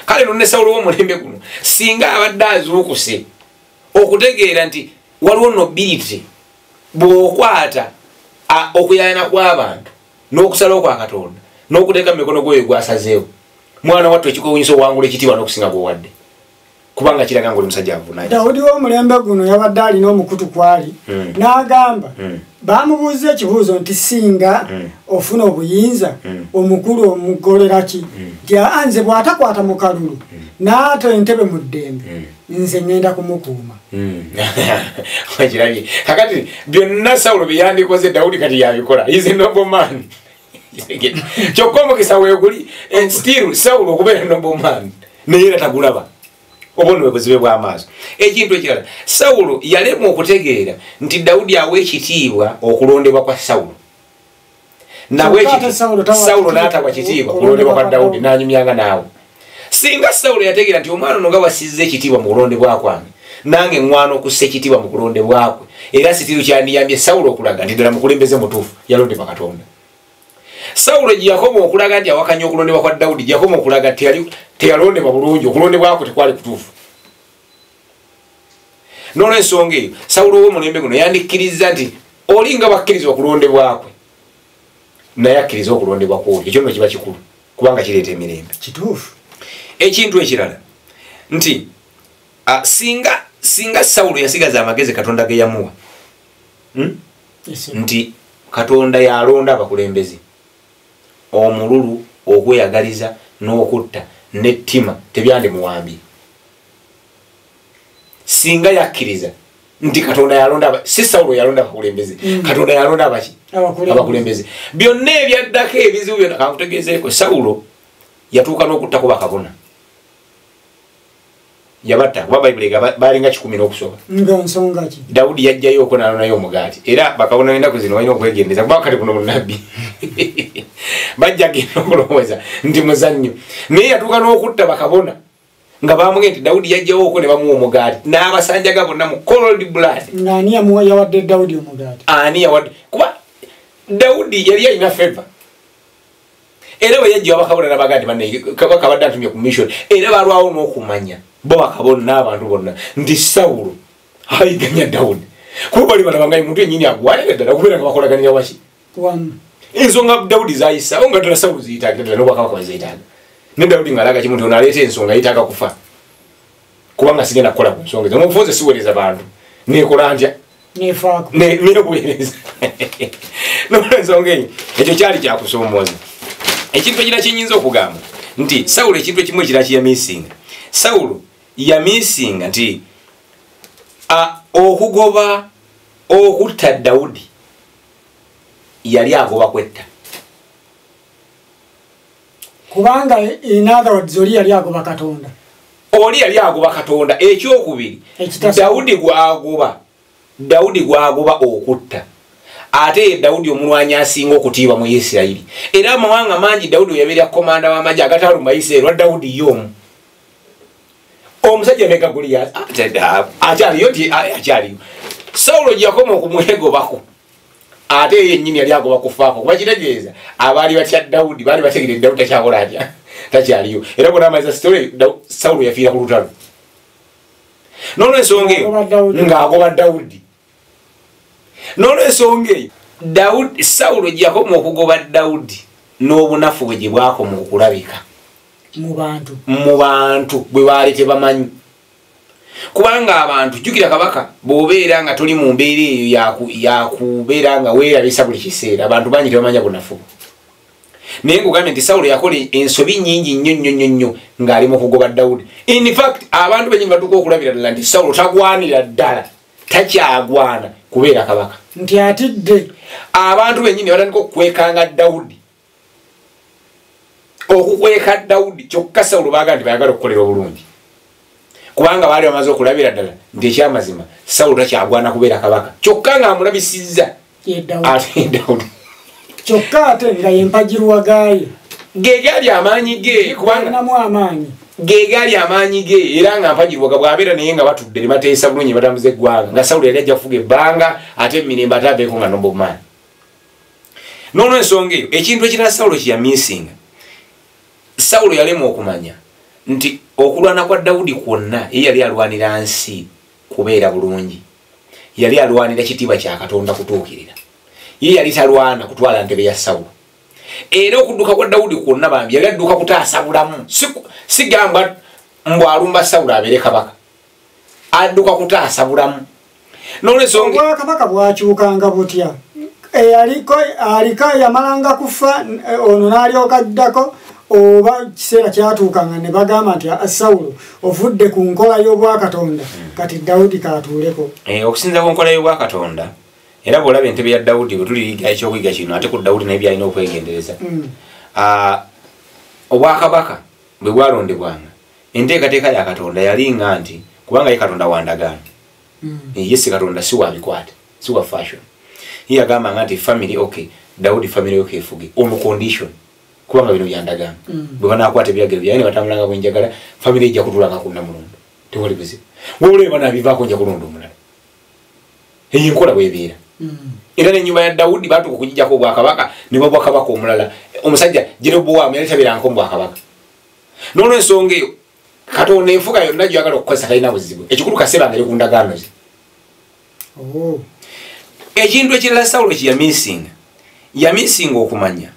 kale nno ne Sawulo w'omulembe guno singa abadde azuukuse okutegeera nti waliwo nobility bw'okwata okuyayana kw'abantu n'okusalawo kwa Katonda n'okuteeka mu mikono gwoyo gwasazeewo mwana wattu ekikuwunyisa owangula ekitiibwa n'okusinga gwowadde kubanga kiraga ng'oli musajja avunaanyizibwa. Dawudi w'omulembe guno yabadde alina omukutu kwali n'agamba bamubuuza ekibuuzo nti singa ofuna obuyinza omukulu omugolera ki nti nze bw'atakwata mu kalulu n'ata entebe mu ddembe nze ŋŋenda kumukuuma. Wakirabye kakati byonna Sawulo bye yandikoze Dawudi kati yabikola. He is a noble man. Kyokka omukisa weeguli still Sawulo okubeera noble man naye era tagulaba obuno bwe buzibe bw'amaaso. Ekintu ekirala Sawulo yalemwa okutegeera nti Dawudi awa ekitiibwa okulondebwa kwa Sawulo. Nawe Sawulo n'atawa kitiibwa okulondebwa kwa Dawudi n'anyumyanga naawe. Singa Sawulo yategeera nti omwana ono nga wasizza ekitiibwa mu kulondebwa kwange nange ŋŋwana okussa ekitiibwa mu kulondebwa kwe era sitiru kyandiyambye Sawulo okulaga nti ddala mukulembeze mutuufu yalondebwa Katonda. Sawulo gye yakoma okulaga nti awakanya okulondebwa kwa Dawudi gye yakoma okulaga teyalondebwa bulungi okulondebwa kwe tekwali kutuufu. N'olw'ensonga eyo Sawulo w'omulembe guno yandikkiriza nti oli nga bakkiriza okulondebwa kwe naye akkiriza okulondebwa kw'oli. Ekyo nno kiba kikulu kubanga kireeta emirembe. Kituufu. Ekintu ekirala nti singa Sawulo yasigaza amagezi Katonda ge yamuwa nti Katonda yalonda abakulembeze omululu okweyagaliza n'okutta n'ettima tebyandimuwambye. Singa yakkiriza nti Katonda yalonda si Sawulo yalonda abakulembeze Katonda yalonda abaki abakulembeze. Byonna ebyaddako ebizibu byonna kankutegeezeeko Sawulo yatuuka n'okuttako bakabona yabatta kuba Bayibuli balinga 10 n'okusoba. Nsonga ki? Dawudi yajjayo okonaano naye omugaati era bakabona ennaku zino balina okwegendeza kuba kati kuno munabbi bajja genda okulowooza nti muzannyo naye yatuuka n'okutta bakabona nga bamugee nti Dawudi yajjawo okwo ne bamuwa omugaati n'abasanjaga bonna mu cold blood. Ng'ani yawadde Dawudi omugaati? Ani yawadde kuba Dawudi yali alina favor era bwe yajjawo bakabona n'abagaa nti banne kabaka abadde antumye ku mission era balwawo n'okumanya bo bakabona n'abantu bonna nti Sawulo ayiganya Dawudi kuba bali balaba nga muntu yennyini agwalira ddala okubeera nga bakolaganira waki ensonga Dawudi zayisa nga ddala Sawulo ziyitaaga ddala n'obwakabaka baziyitaaga ne Dawudi ng'alaga kimuntu ono aleeta ensonga yitaaga kufa kubanga sigenda kukola ku nsonga ezo mufunze siweereza bantu neekola ntya neebuweereza n'olwensonga eyo ekyo kyali kyakusoomooza. Ekintu ekira kyenyinza okugamba nti Sawulo ekintu ekimu ekira kiyamiisinga Sawulo yamiisinga nti okugoba okutta Dawudi yali agoba kwetta kubanga in other words oli yali agoba Katonda. Oli yali agoba Katonda. Ekyokubiri Dawudi gwagoba okutta ate Dawudi omulwanyi asinga okutiibwa mu Isirayiri era amawanga mangi Dawudi yabeera komanda w'amagye agatalumba Isirayiri wa Dawudi y'omu. Omusajja meka Goliath akyaliyo Sawulo gye yakoma okumwegobako ate yennyini yali agoba kufaako kuba kitegeeza abaali batya Dawudi baali bategere Dawudi takyakola atya takyaliyo era bonna amaliza sitole Sawulo yafiira ku lutalo n'olwensonga eyo ng'agoba Dawudi. N'olwensonga eyo Sawulo gye yakoma okugoba Dawudi n'obunafu bwe gye bwakoma okulabika mu bantu bwe baali tebamanyi kubanga abantu jjukira kabaka bw'obeera nga toli mu mbeera eyo yakubeera nga weerabisa buli kiseera abantu bangi tebamanya bunafu. Naye nkugambye nti Sawulo yakola ensobi nnyingi nnyo ng'ali mu kugoba Dawudi. In fact abantu bennyini batuuka okulabira ddala nti Sawulo tagwanira ddala takyagwana kubeera kabaka nti atidde. Abantu bennyini batandika okukwekanga Dawudi okukweka Dawudi kyokka Sawulo baagala nti bayagala okukolera obulungi kubanga baali bamaze okulabira ddala nti ekyamazima Sawulo takyagwana kubeera kabaka kyokka ng'amulabisizza ate Dawudi kyokka ate nga yempagirwa gaaye ge gaali amaanyi ge kubanga namu amaanyi ge gaali amaanyi ge era nga mpagirwaga bw'abeera naye nga batudde ne bateesa bulungi batambuza eggwanga nga Sawulo yali ajja kufuga ebbanga ate emirembe ate aveeko nga nobomaani. N'olw'ensonga eyo ekintu ekirala Sawulo kyeyamiisinga Sawulo yalemwa okumanya nti okulwana kwa Dawudi kwonna ye yali alwanira nsi kubeera bulungi yali alwanira kitiibwa kya Katonda kutuukirira. Ye yali talwana kutwala ntebe ya Sawulo. Era okudduka kwa Dawudi kwonna bambi yali adduka kutaasa bulamu. Sigamba mbw alumba Sawulo abeere kabaka. Adduka kutaasa bulamu. N'olwensonga kabaka bwakyukanga butya. Aliko yamalanga kufa ono n'alyoka addako oba kiseera kyatuukanga ne bagamba nti Sawulo ovudde ku nkola y'obwakatonda kati Dawudi kaatuuleko. Okusinza ku nkola y'obwakatonda era bw'olaba entebe ya Dawudi bwe tuliyiga ekyokuyiga kino ate ku Dawudi naye byalina okwegendereza. Obwakabaka bwe bwalondebwanga enteekateeka ya Katonda yalinga nti kubanga ye Katonda wandagaano. Ye si Katonda si wa bikwate si wa fashion. Ye agamba nti family okay Dawudi family okay efuge on condition kubanga bino byandagaano. Bwe banaakwata ebyagiro byane batambulanga bwenjagala family ejja kutulanga ku Namulondo. Tewali bizibu. Woleba nabivaako nja kulonda omulala. Eyo nkola bwebeera. Era n'ennyumba ya Dawudi baatuka okugijjako obwakabaka ne bwakabaka omulala. Omusajja Jeroboamu yali tabeeranko mu bwakabaka. N'olwensonga eyo Katonda enfuga yonna gy'ayagala okukozesa talina buzibu. Ekikulu kaseera ngeri ku ndagaano ze. Ekintu ekirala Sawulo kye yamisinga okumanya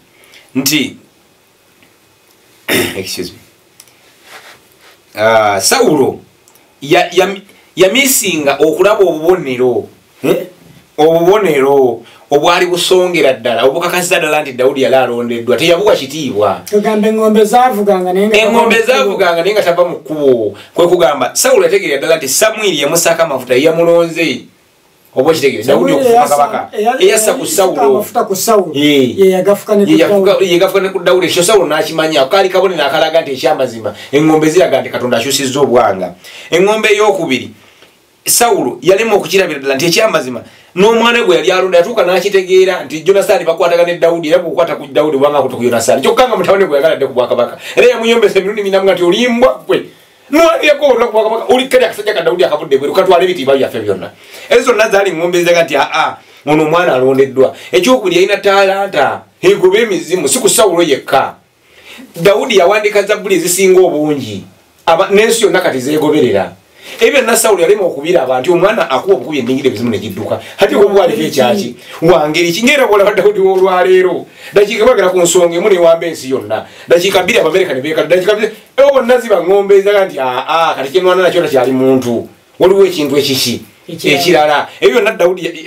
nti excuse me. Sawulo yamisinga okulaba obubonero obwali busongera ddala obukakasiza ddala nti Dawudi yali alondeddwa teyabuwa kitiibwa. Tugambe engombe zaavuganga naye nga tava mu kkubo. Kwe kugamba Sawulo yategeera ddala nti Samwiri yamusaako amafuta yeyamulonze oba okitegeere Dawudi okufuka kabaka eyassa ku Sawulo yagafuka ne ku Dawudi. Ekyo Sawulo n'akimanya kaali kabonero akalaga nti ekyamazima engombe ziraga nti Katonda akyusizza obwanga. Engombe ey'okubiri Sawulo yalema okukirabira ddala nti ekyamazima n'omwana gwe yali alonda yatuuka n'akitegeera nti Jonasaani bakwataga ne Dawudi era bw'okwata ku Dawudi bwanga kuta ku Yonasaani kyokka nga mutabani gwe yagaladde ku bwakabaka era yamuyombesa emirundi minamu nga nti olimbwa gwe nwaliyeko olwa ku bwakabaka olikali akasajja ka Dawudi akavudde bweru katwala ebitiibwa byaffe byonna. Ezo zonna zaali ngombe ezaga nti ono omwana alondeddwa. Ekyokubiri yalina talanta egoba emizimu si ku Sawulo yekka. Dawudi yawandiika Zabbuli ezisinga obungi n'ensi yonna kati zeegoberera. Ebyo na Sawulo yalema okubiraba nti omwana akuba obukubi endingire ebizimu ne gidduka. Ate obwaliko ekyaki wangeri kingera bw'olaba Dawudi olwaleero dakiika bagala ku nsonga emu newamba ensi yonna dakiika bbiri Abamerika ne beekala dakiika bbiri bonna ziba ngombe ezaga nti kati kyenwana nakyo takyali muntu waliwo ekintu ekiki ekirala. Ebyo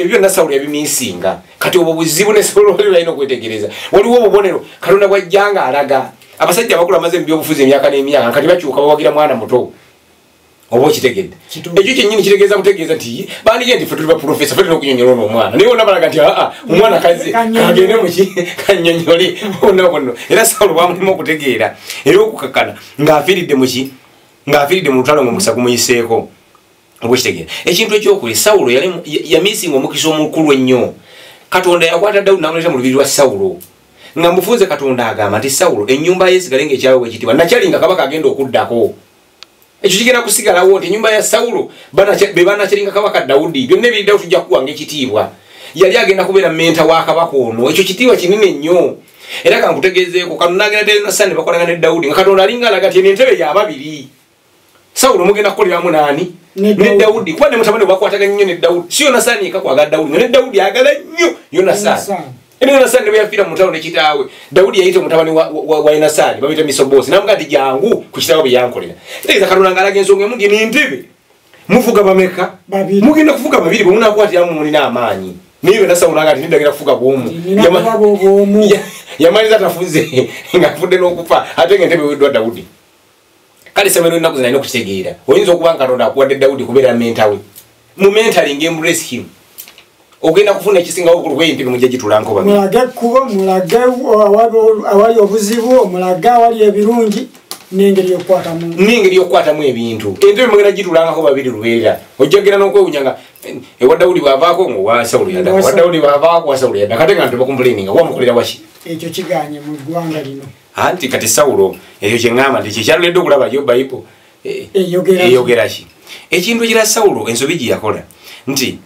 byonna Sawulo yabimiisinga kati obwo buzibu ne Sawulo wali balina okwetegereza. Waliwo obubonero Katonda bw'ajjanga alaga abasajja abakulu amaze mu byobufuzi emyaka n'emyaka kati bakyuka bawagira mwana muto obo kitegedde. Ekyo kyennyini kitegeeza kutegeeza nti bandije nti ffe tuli baprofesa ffe tulina okunyonyola ono omwana naye wonna balaga nti omwana kaze kagende muki kannyonyole onnabono. Era Sawulo bwamulima okutegeera era okukakana ng'afiiridde muki ng'afiiridde mu lutalo ng'omukisa gumuyiseeko obwekitegeera. Ekintu ekyokuli Sawulo yamiisinga omukisa omukulu ennyo. Katonda yakwata Dawudi n'amuleeta mu lubiri lwa Sawulo nga mufunze Katonda agamba nti Sawulo ennyumba yeesigale ng'ekyawe bwekitiibwa nakyalinga kabaka agenda okuddako. Ekyo kigenda kusigalawo nti ennyumba ya Sawulo be banakyalinga kabaka Dawudi byonna ebiri Dawudi tujja kuwanga ekitiibwa. Yali agenda kubeera menta wa kabaka ono. Ekyo kitiibwa kinene nnyo. Era kankutegeezeeko Katonda n'agenda ddala Yonasaani ne bakolanga ne Dawudi nga Katonda alinga alaga nti entebe y'ababiri. Sawulo mugenda kukoleramu naani? Ne Dawudi. Kuba ne mutabani bakwataga nnyo ne Dawudi. Si Yonasaani yekka kwagala Dawudi nga ne Dawudi ayagala nnyo Yonasaani. Era Yonasaani bwe yafiira mu mutalo ne kitaawe Dawudi yayita mutabani wa Yonasaani babita Misobosi n'amuga nti jangu ku kitaawe bye yankolera. Tegeeza Katonda ng'alaga ensonga emu nti n'entebe muvuga bameka mugenda kuvuga babiri bwe munaakwatiramu mulina amaanyi. Naye byonna Sawulo n'aga nti nindagala kufuga bw'omu. Yamaliza tafuze ng'afudde n'okufa ate ng'entebe weddwa Dawudi. Kale Samwiri ennaku zino alina okukitegeera. Oyinza okuba nga Katonda akuwadde Dawudi kubeera menta we. Mu mentoring embrace him. Ogenda kufuna ekisingawo ku lw'empimi mujja gitulanko babiri. Mulage ekkubo, mulage awali obuzibu, mulage awali ebirungi n'engeri y'okukwatamu ebintu. Entebe mugenda gitulangako babiri lubeerera. Ojjagera n'okwewunya nga ewa Dawudi bw'avaako ng'owa Sawulo yadda. Wa Dawudi bw'avaako wa Sawulo yadda. Kate nga tebakumplaininga wamukolera waki? Ekyo kiganye mu ggwanga lino. Anti kati Sawulo ekyo kye ŋŋamba nti kyekyaluledde okulaba yo Bayibuli eyogera ki? Ekintu ekira Sawulo ensobi gye yakola nti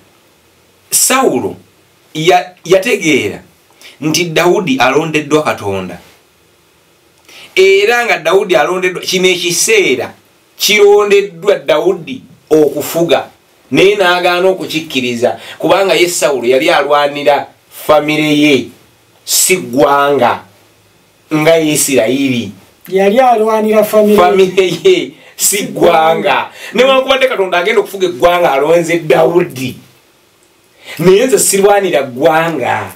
Sawulo yategeera nti Dawudi alondeddwa Katonda. Era nga Dawudi alondeddwa kino ekiseera kirondeddwa Dawudi okufuga naye n'agaana okukikkiriza kubanga ye Sawulo yali alwanira famire ye si ggwanga nga Isirayiri yali alwanira famire ye si ggwanga newankubadde Katonda agenda okufuga eggwanga alonze Dawudi naye nze sirwanira ggwanga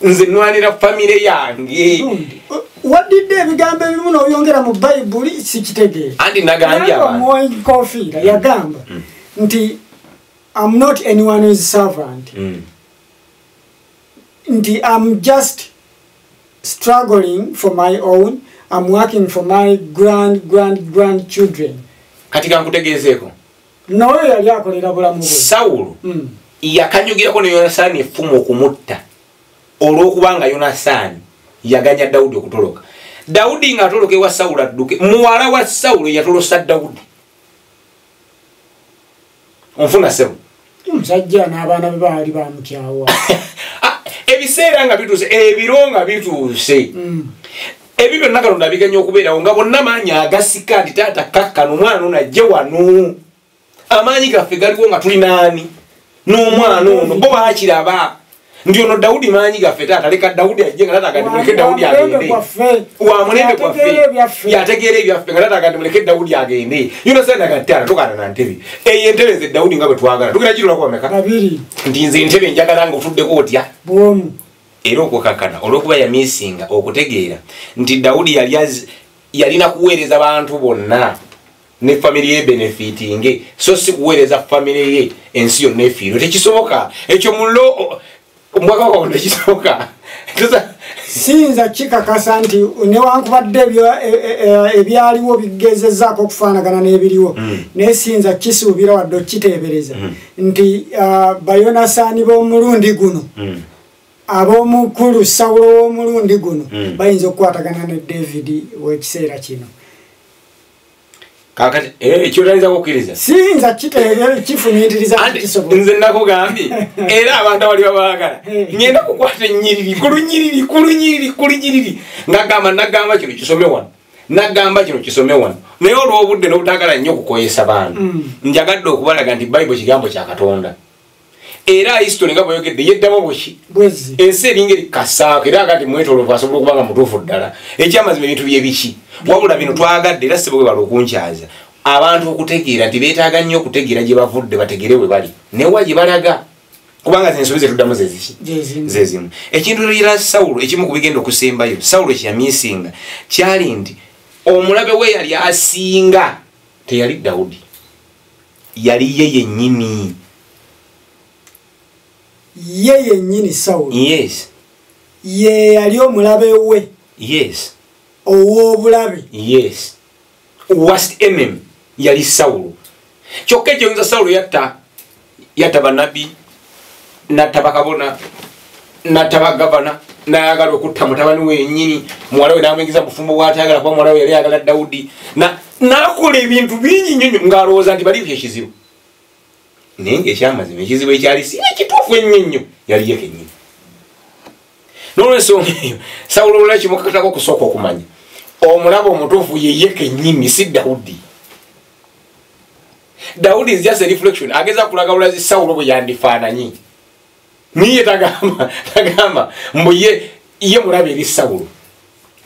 nze nwanira famire yange wadidde ebigambo ebimu n'oyongera mu Bayibuli sikitegeera anti nagambye abantu Kofiira yagamba nti I'm not anyone's servant nti I'm just struggling for my own. I'm working for my grandchildren. Kati kankutegezeeko noyo yali akolera bulamu bwe Sawulo yakanyugirako ne Yonasaani effumu okumutta olw'okubanga Yonasaani yaganya Dawudi okutoloka. Dawudi ng'atoloka ewa Sawulo adduke muwala wa Sawulo yatolosa Dawudi. Onfuna sebo omusajja n'abaana be baali bamutyawa ebiseera nga bituuse ebiro nga bituuse ebyo byonna Katonda abiganya okubeerawo nga bonna maanyi agasika nti taata kakkano omwana ono ajje wano amaanyi gaffe galiwo nga tuli naani n'omwana ono bo baakiraba nti ono Dawudi maanyi gaffe taata leka Dawudi ajje nga taata agandi muleke Dawudi agende wa mulembe gwaffe yategeera ebyaffe nga taata agandi muleke Dawudi agende Yonasaani agandi taata tokaana na ntebe eyo entebe nze Dawudi nga bwe twagala tugenda girulako bameka nti nze entebe njagala nga otuddeko otya bwomu era okukakana olw'okuba yamisinga okutegeera nti Dawudi yalina kuweereza bantu bonna ne family ye benefitinge so si kuweereza family ye ensi yonna efiirwe tekisoboka ekyo mulo omwaka wakawo tekisoboka siyinza kikakasa nti newankubadde ebyaliwo bigezezaako okufaanagana n'ebiriwo naye siyinza kisuubira wadde okiteebereza nti bayonasaani b'omulundi guno ab'omukulu Sawulo w'omulundi guno bayinza okukwatagana ne David w'ekiseera kino kakati ekyotalinza kukkiriza siyinza kifumiitiriza kisobola nze nakugambye era abantu abali babaagala ngenda kukwata ennyiriri kulunyiriri nagamba kino kisome wano nagamba kino kisome wano naye olw'obudde n'obutagala nnyo okukoyesa bantu njagadde okubalaga nti Bayibuli kigambo kya Katonda era history nga bweyogedde yeddamu buki ensi eringa erikasaako era agati mwetoloovu asobola okuba nga mutuufu ddala ekyamazima ebintu byebiki wabula bino twagadde era sibwe bala okunkyaza abantu okutegeera nti beetaaga nnyo okutegeera gye bavudde bategere we bali newa gye balaga kubanga zensobi zetuddamu zezimu ekintu era Sawulo ekimu ku bigenda okusembayo Sawulo kyeyamisinga kyali nti omulabe we yali asinga teyali Dawudi yali ye yennyini ye yennyini Sawulo yes ye yali omulabe we yes ow'obulabe yes worst enemy yali Sawulo kyokka ekyo nza Sawulo yatta bannabbi natta bakabona natta bagavana n'ayagala okutta mutabani we yennyini muwala we n'amwingiza bufumbo bw'atayagala kuba muwala we yali ayagala Dawudi n'akola ebintu bingi nnyo ng'alowooza nti baliyo ekizibu naye ng'ekyamazima ekizibu ekyali si ekituufu ennyo yali ye kennyini n'olwensonga eyo Sawulo olwala kimukakatako okusooka okumanya omulaba omutuufu ye kennyini si Dawudi. Dawudi is just a reflection ageza kulaga bulazi Sawulo bwe yandifaananyi niye tagama mbu ye mulabe eri Sawulo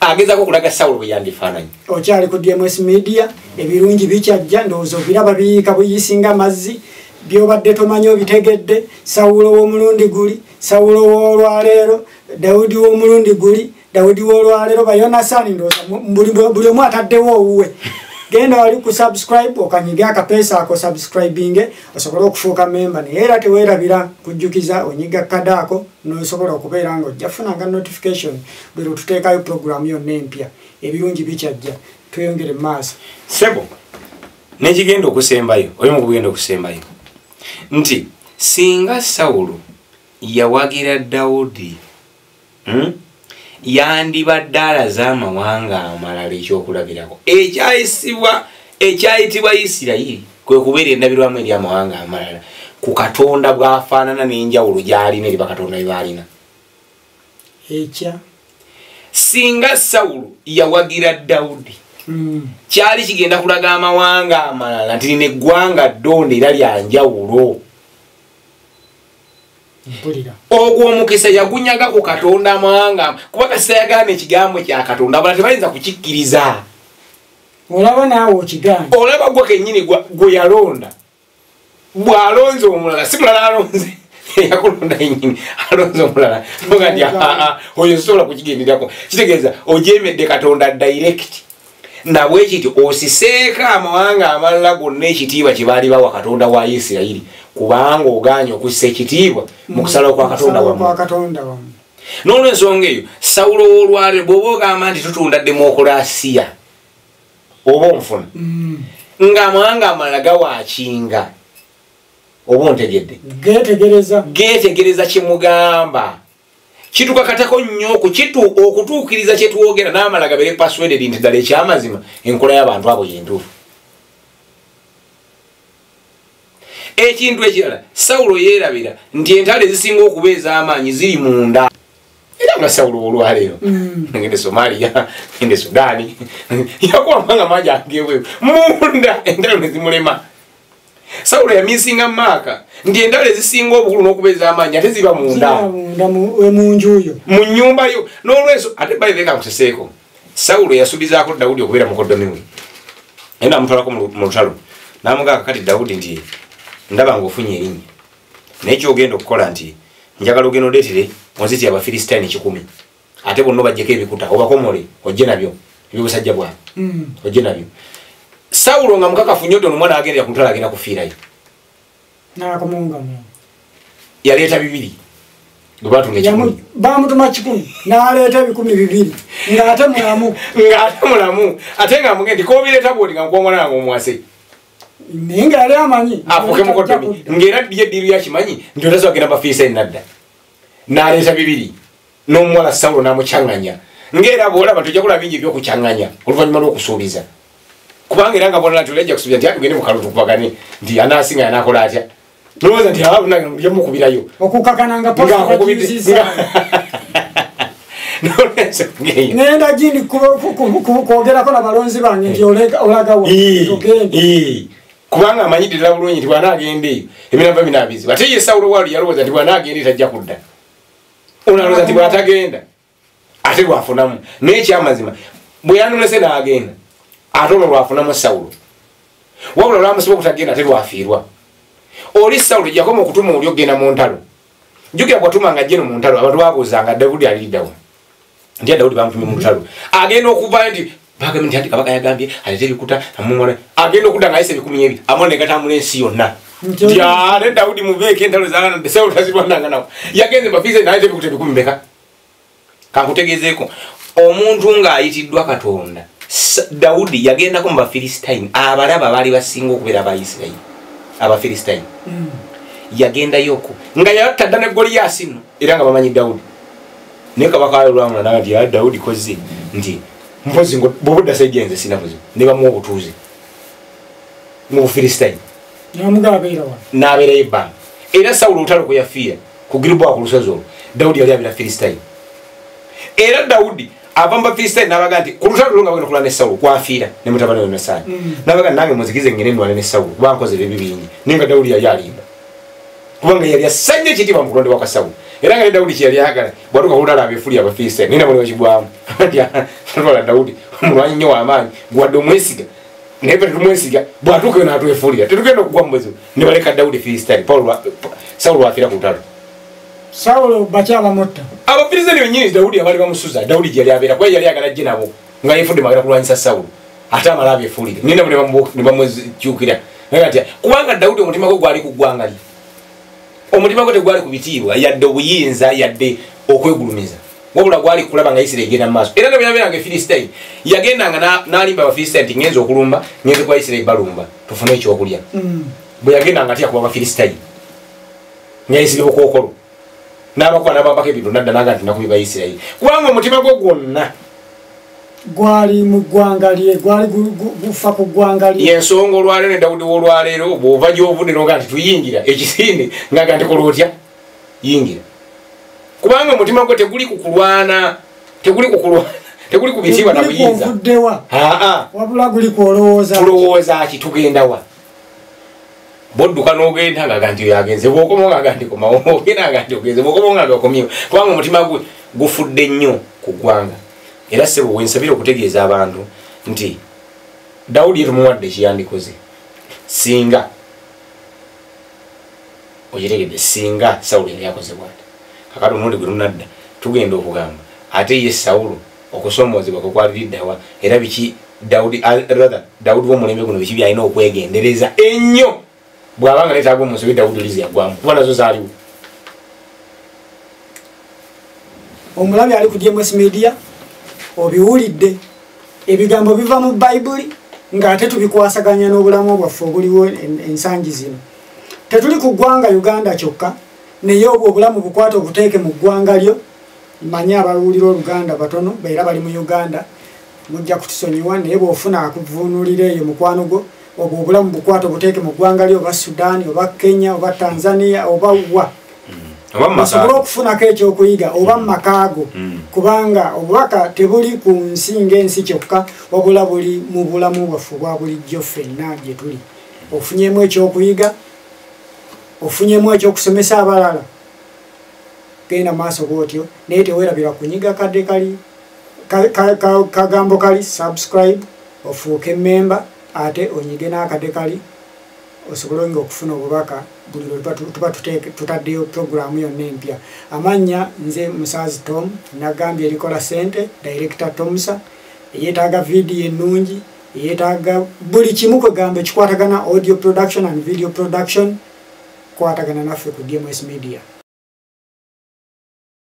agezako kulaga Sawulo bwe yandifaananyi. Okyali ku DMS Media ebirungi bikyajja ndowooza obiraba biyiika buyiisinga amazzi byobadde tomanyi obitegedde Sawulo w'omulundi guli Sawulo w'olwaleero Dawudi w'omulundi guli Dawudi w'olwaleero bayonasaani ndowooza buli omu ataddewo owuwe genda wali ku subscribe okanyiga akapeesa ako subscribing osobola okufuuka member naye era teweerabira kujjukiza onyiga kada ako nosobola okubeera nga ojja funanga notification bwe tuteekayo program yonna empya ebirungi bikyajja tweyongere mu maaso sebo nekigenda okusembayo oyimu kugenda okusembayo nti singa Sawulo yawagira Dawudi yandibadde alaza amawanga amalala ekyokulabirako ekyayitibwa Isirayiri kwe kubeera endabirwamu eri amawanga amalala ku Katonda bw'afaanana n'enjawulo gy'alina eri bakatonda bye baalina. Singa Sawulo yawagira Dawudi kyali kigenda kulaga amawanga amalala nti lino eggwanga ddonde era lya njawulo. Ogwo omukisa yagunyaga ku Katonda amawanga kuba kasita yagaana ekigambo kya Katonda abala tebayinza kukikkiriza. Olaba naawe okigamba. Olaba gwe kennyini gwe yalonda. Bw'alonze omulala si mulala alonze. Yakulonda yennyini alonze omulala. Noga nti oyo sobola kukigenderako. Kitegeeza ojeemedde Katonda direct. Nabwe kiti osiseeka amawanga amalala gonna ekitiibwa kye baali bawa Katonda wa Isirayiri kubanga ogaanye okussa ekitiibwa mu kusalawo kwa Katonda wamu. N'olw'ensonga eyo Sawulo olwaleero bw'oba ogamba nti tutunda demokulaasiya oba onfuna ng'amawanga amalala gawaakinga oba ontegedde geetegereza kye mugamba. Kitukakatako nnyo okutuukiriza kye twogera n'amala gabeere persuaded nti ddala ekyamazima enkola y'abantu abo yentuufu. Ekintu ekirala Sawulo yeerabira nti entalo ezisinga okuba ez'amaanyi ziri munda. Era nga Sawulo olwaleero ngende Somalia ngende Sudaani yakuba amawanga mangi ageweewo munda entalo ne zimulema. Sawulo yamisinga maaka nti endala ezisinga obukulu n'okuba ez'amaanyi ate ziba munda mu njuyo mu nnyumba yo. N'olweso ate balibeka nkuteseeko Sawulo yasuubizaako Dawudi okubeera mukoddomi we naye n'amutwalako mu lutalo n'amugamba kati Dawudi nti ndaba ng'ofunye erinnya naye kyogenda okukola nti njagala ogenda odeetere onziti Abafiristayini 10 ate bonna obaggyeko ebikuta obakomole ojje nabyo ebyobusajja bwabwe ojje nabyo. Sawulo nga mukakafu nnyo ono omwana agendera ku ntalo agenda kufiirayo. Yaleeta 2 bwe baatunga 10 baamutuma 10 n'aleeta 200 ng'ate mulamu ate nga mugende koobireeta bwoti nga nkuwa omwana wange omuwase naye nga yali amanyi afuuke mukoddomi ng'era ddyo eddiiru yakimanyi nti otasobola kugenda Bafiristayini nadda. N'aleeta 2 n'omuwala Sawulo n'amukyanganya ng'era bw'olaba tojja kulaba bingi ebyokukyanganya oluvannyuma lw'okusuubiza kubanga era nga bona nti olajja kusuubiza nti atugende mu kalulu tukubagane nti anaasinga anaakola atya. Nolowooza nti nja mukubirayo okukakana nga ngenda gindi kwogerako nabalonzi bange nti olagawa kubanga amanyidde ddala bulungi nti bw'anaagenda eyo emirava binaabizibu. Ate ye Sawulo waali yalowooza nti bw'anaagenda tajja kudda. Onalowooza nti bw'atagenda ate lwafunamu. Naye ekyamazima bwe yanonese n'agenda ate olwo lwafunamu Sawulo. Wabula olwamusiba okutagenda ate lwafiirwa. Oli Sawulo yakoma okutuma oli okgenda mu ntalo. Jjukira bw'atumanga ajjeno mu ntalo abantu baabuuzanga Dawudi aliddawa. Nti Dawudi bamutumye mu ntalo. Agenda okuva nti bagambye nti kabaka yagambye aleete ebikuta amumona. Agenda okudda ng'ayise 12 amona ne gatambula ensi yonna. Nti ate Dawudi mubeeko entalo zaalana Sawulo tazirwananga nawo. Yagenze Bafiristayini n'aleeta ebikuta 10. Kankutegeezeeko omuntu ng'ayitiddwa Katonda. Dawudi yagendako mu Bafiristayini abalaba baali basinga okubeera Abayisirayiri Abafiristayini yagendayoko nga yatadda ne Goliyaasi nno era nga bamanyi Dawudi. Naye kabaka alolwamula naga nti Dawudi kozze nti mpozi bw'obudda saidi enze sina buzibu ne bamuwa obutuuze mu Bufiristayini n'abeerayo ebbanga. Era Sawulo olutalo kwe yafiira ku Gilbowa ku lusozi olwo Dawudi yali abeera Firistayini. Era Dawudi ava mu Bafiristayini n'abaga nti ku lutalo nga bagenda kulwana ne Sawulo kwafiira ne mutabani we Yonasaani n'abaga nange muzikize ngende ndwane ne Sawulo kuba nkoze ebibi bingi naye nga Dawudi yali alimba kubanga yali asanye ekitiibwa mu kulondebwa kwa Sawulo. Era nga Dawudi kyeyali ayagala bwatuuka kulutalo abeefuli Abafiristayini nina buli bakigwamu twala Dawudi omulwanyi nnyo w'amaanyi gwadde omwesiga naye fe tetumwesiga bw'atuuka yo n'atwefuulira tetugenda okugwa mu muzibu ne baleka Dawudi Firistayini Sawulo wafiira ku lutalo. Sawulo bakyala mutta Abafiristayini bennyini Dawudi abaali bamusuza Dawudi gyeyali abeera kuba yali ayagala ajje nabo nga yeefudde magala kulwanyisa Sawulo ate amala abeefuulire nina bwe ne bamukyukira kubanga Dawudi omutima gwe gwali ku ggwanga lye. Omutima gwe tegwali ku bitiibwa yadde obuyinza yadde okwegulumiza wabula gwali kulaba nga Isirayiri egenda mu maaso. Era ne bwe yabeeranga Efiristayini yagendanga n'alimba Abafiristayini nti ngenze okulumba ngenze kuba Isirayiri balumba tufune ekyokulya. Bwe yagendanga atya kuba Abafiristayini ng'ayisibye okookolo n'abakuba n'abambako ebintu nadda naga nti nakubiba Isirayiri kubanga omutima gwe gwonna gwali mu ggwanga lye gwali gufa ku ggwanga lye. Y'ensonga olwaleero ne Dawudi w'olwaleero bw'ova gy'ovudde n'oga nti tuyingira ekisinde ngaga nti kola otya yingira kubanga omutima gwe teguli ku kulwana tekuli kubitibwa na buyinza wabula guli kuolowooza tulowooza ki tugenda wa bodduka n'ogenda nga ganti yagenze bw'okoma nga ganti komawo ogenda nga ganti ogenze bw'okoma nga gakomyewo kubanga omutima gwe gufudde nnyo ku ggwanga era ssebo wensabira okutegeeza abantu nti Dawudi yetumuwadde ekiyandikoze singa okitegedde singa Sawulo yali akoze bw'ati kakati omundi gwe lunadda tugenda okugamba ate ye Sawulo okusomoozebwa kwe kwaliriddawa era biki Dawudi w'omulembe guno biki byalina okwegendereza ennyo bw'abanga neetaaga omunsobi Dawudi lizi yaggwamu kuba nazo zaaliwo. Omulabi ali ku DMS Media obiwulidde ebigambo biva mu Bayibuli ng'ate tubikwasaganya n'obulamu bwaffe obuliwo ensangi zino. Tetuli ku ggwanga Uganda kyokka naye obulamu bukwata obuteeke mu ggwanga lyo. Manya abaluulira Oluganda batono beera bali mu Uganda mujja kutusonyiwa naye bw'ofuna akuvuunulira eyo mukwano gwo obwo obulamu bukwata obuteeke mu ggwanga lyo oba Sudan oba Kenya oba Tanzania oba wa osobola okufunako ekyokuyiga oba mu makaago kubanga obubaka tebuli ku nsi ng'ensi kyokka wabula buli mu bulamu bwaffe obwa bulijjo ffenna gye tuli. Ofunyemu ekyokuyiga ofunyemu ekyokusomesa abalala genda maaso bwotyo naye teweerabira kunyiga kadde kali kagambo kali subscribe ofuuke memba ate onyige n'akadde kali osobole nga okufuna obubaka buli lwe tuba tutaddeyo programu yonna empya. Amannya nze Musaazi Tom nagambye erikola ssente Director Tomsa eyeetaaga vidiyo ennungi eyeetaaga buli kimu kwegamba ekikwatagana audio production and video production kwatagana naffe ku DMS Media.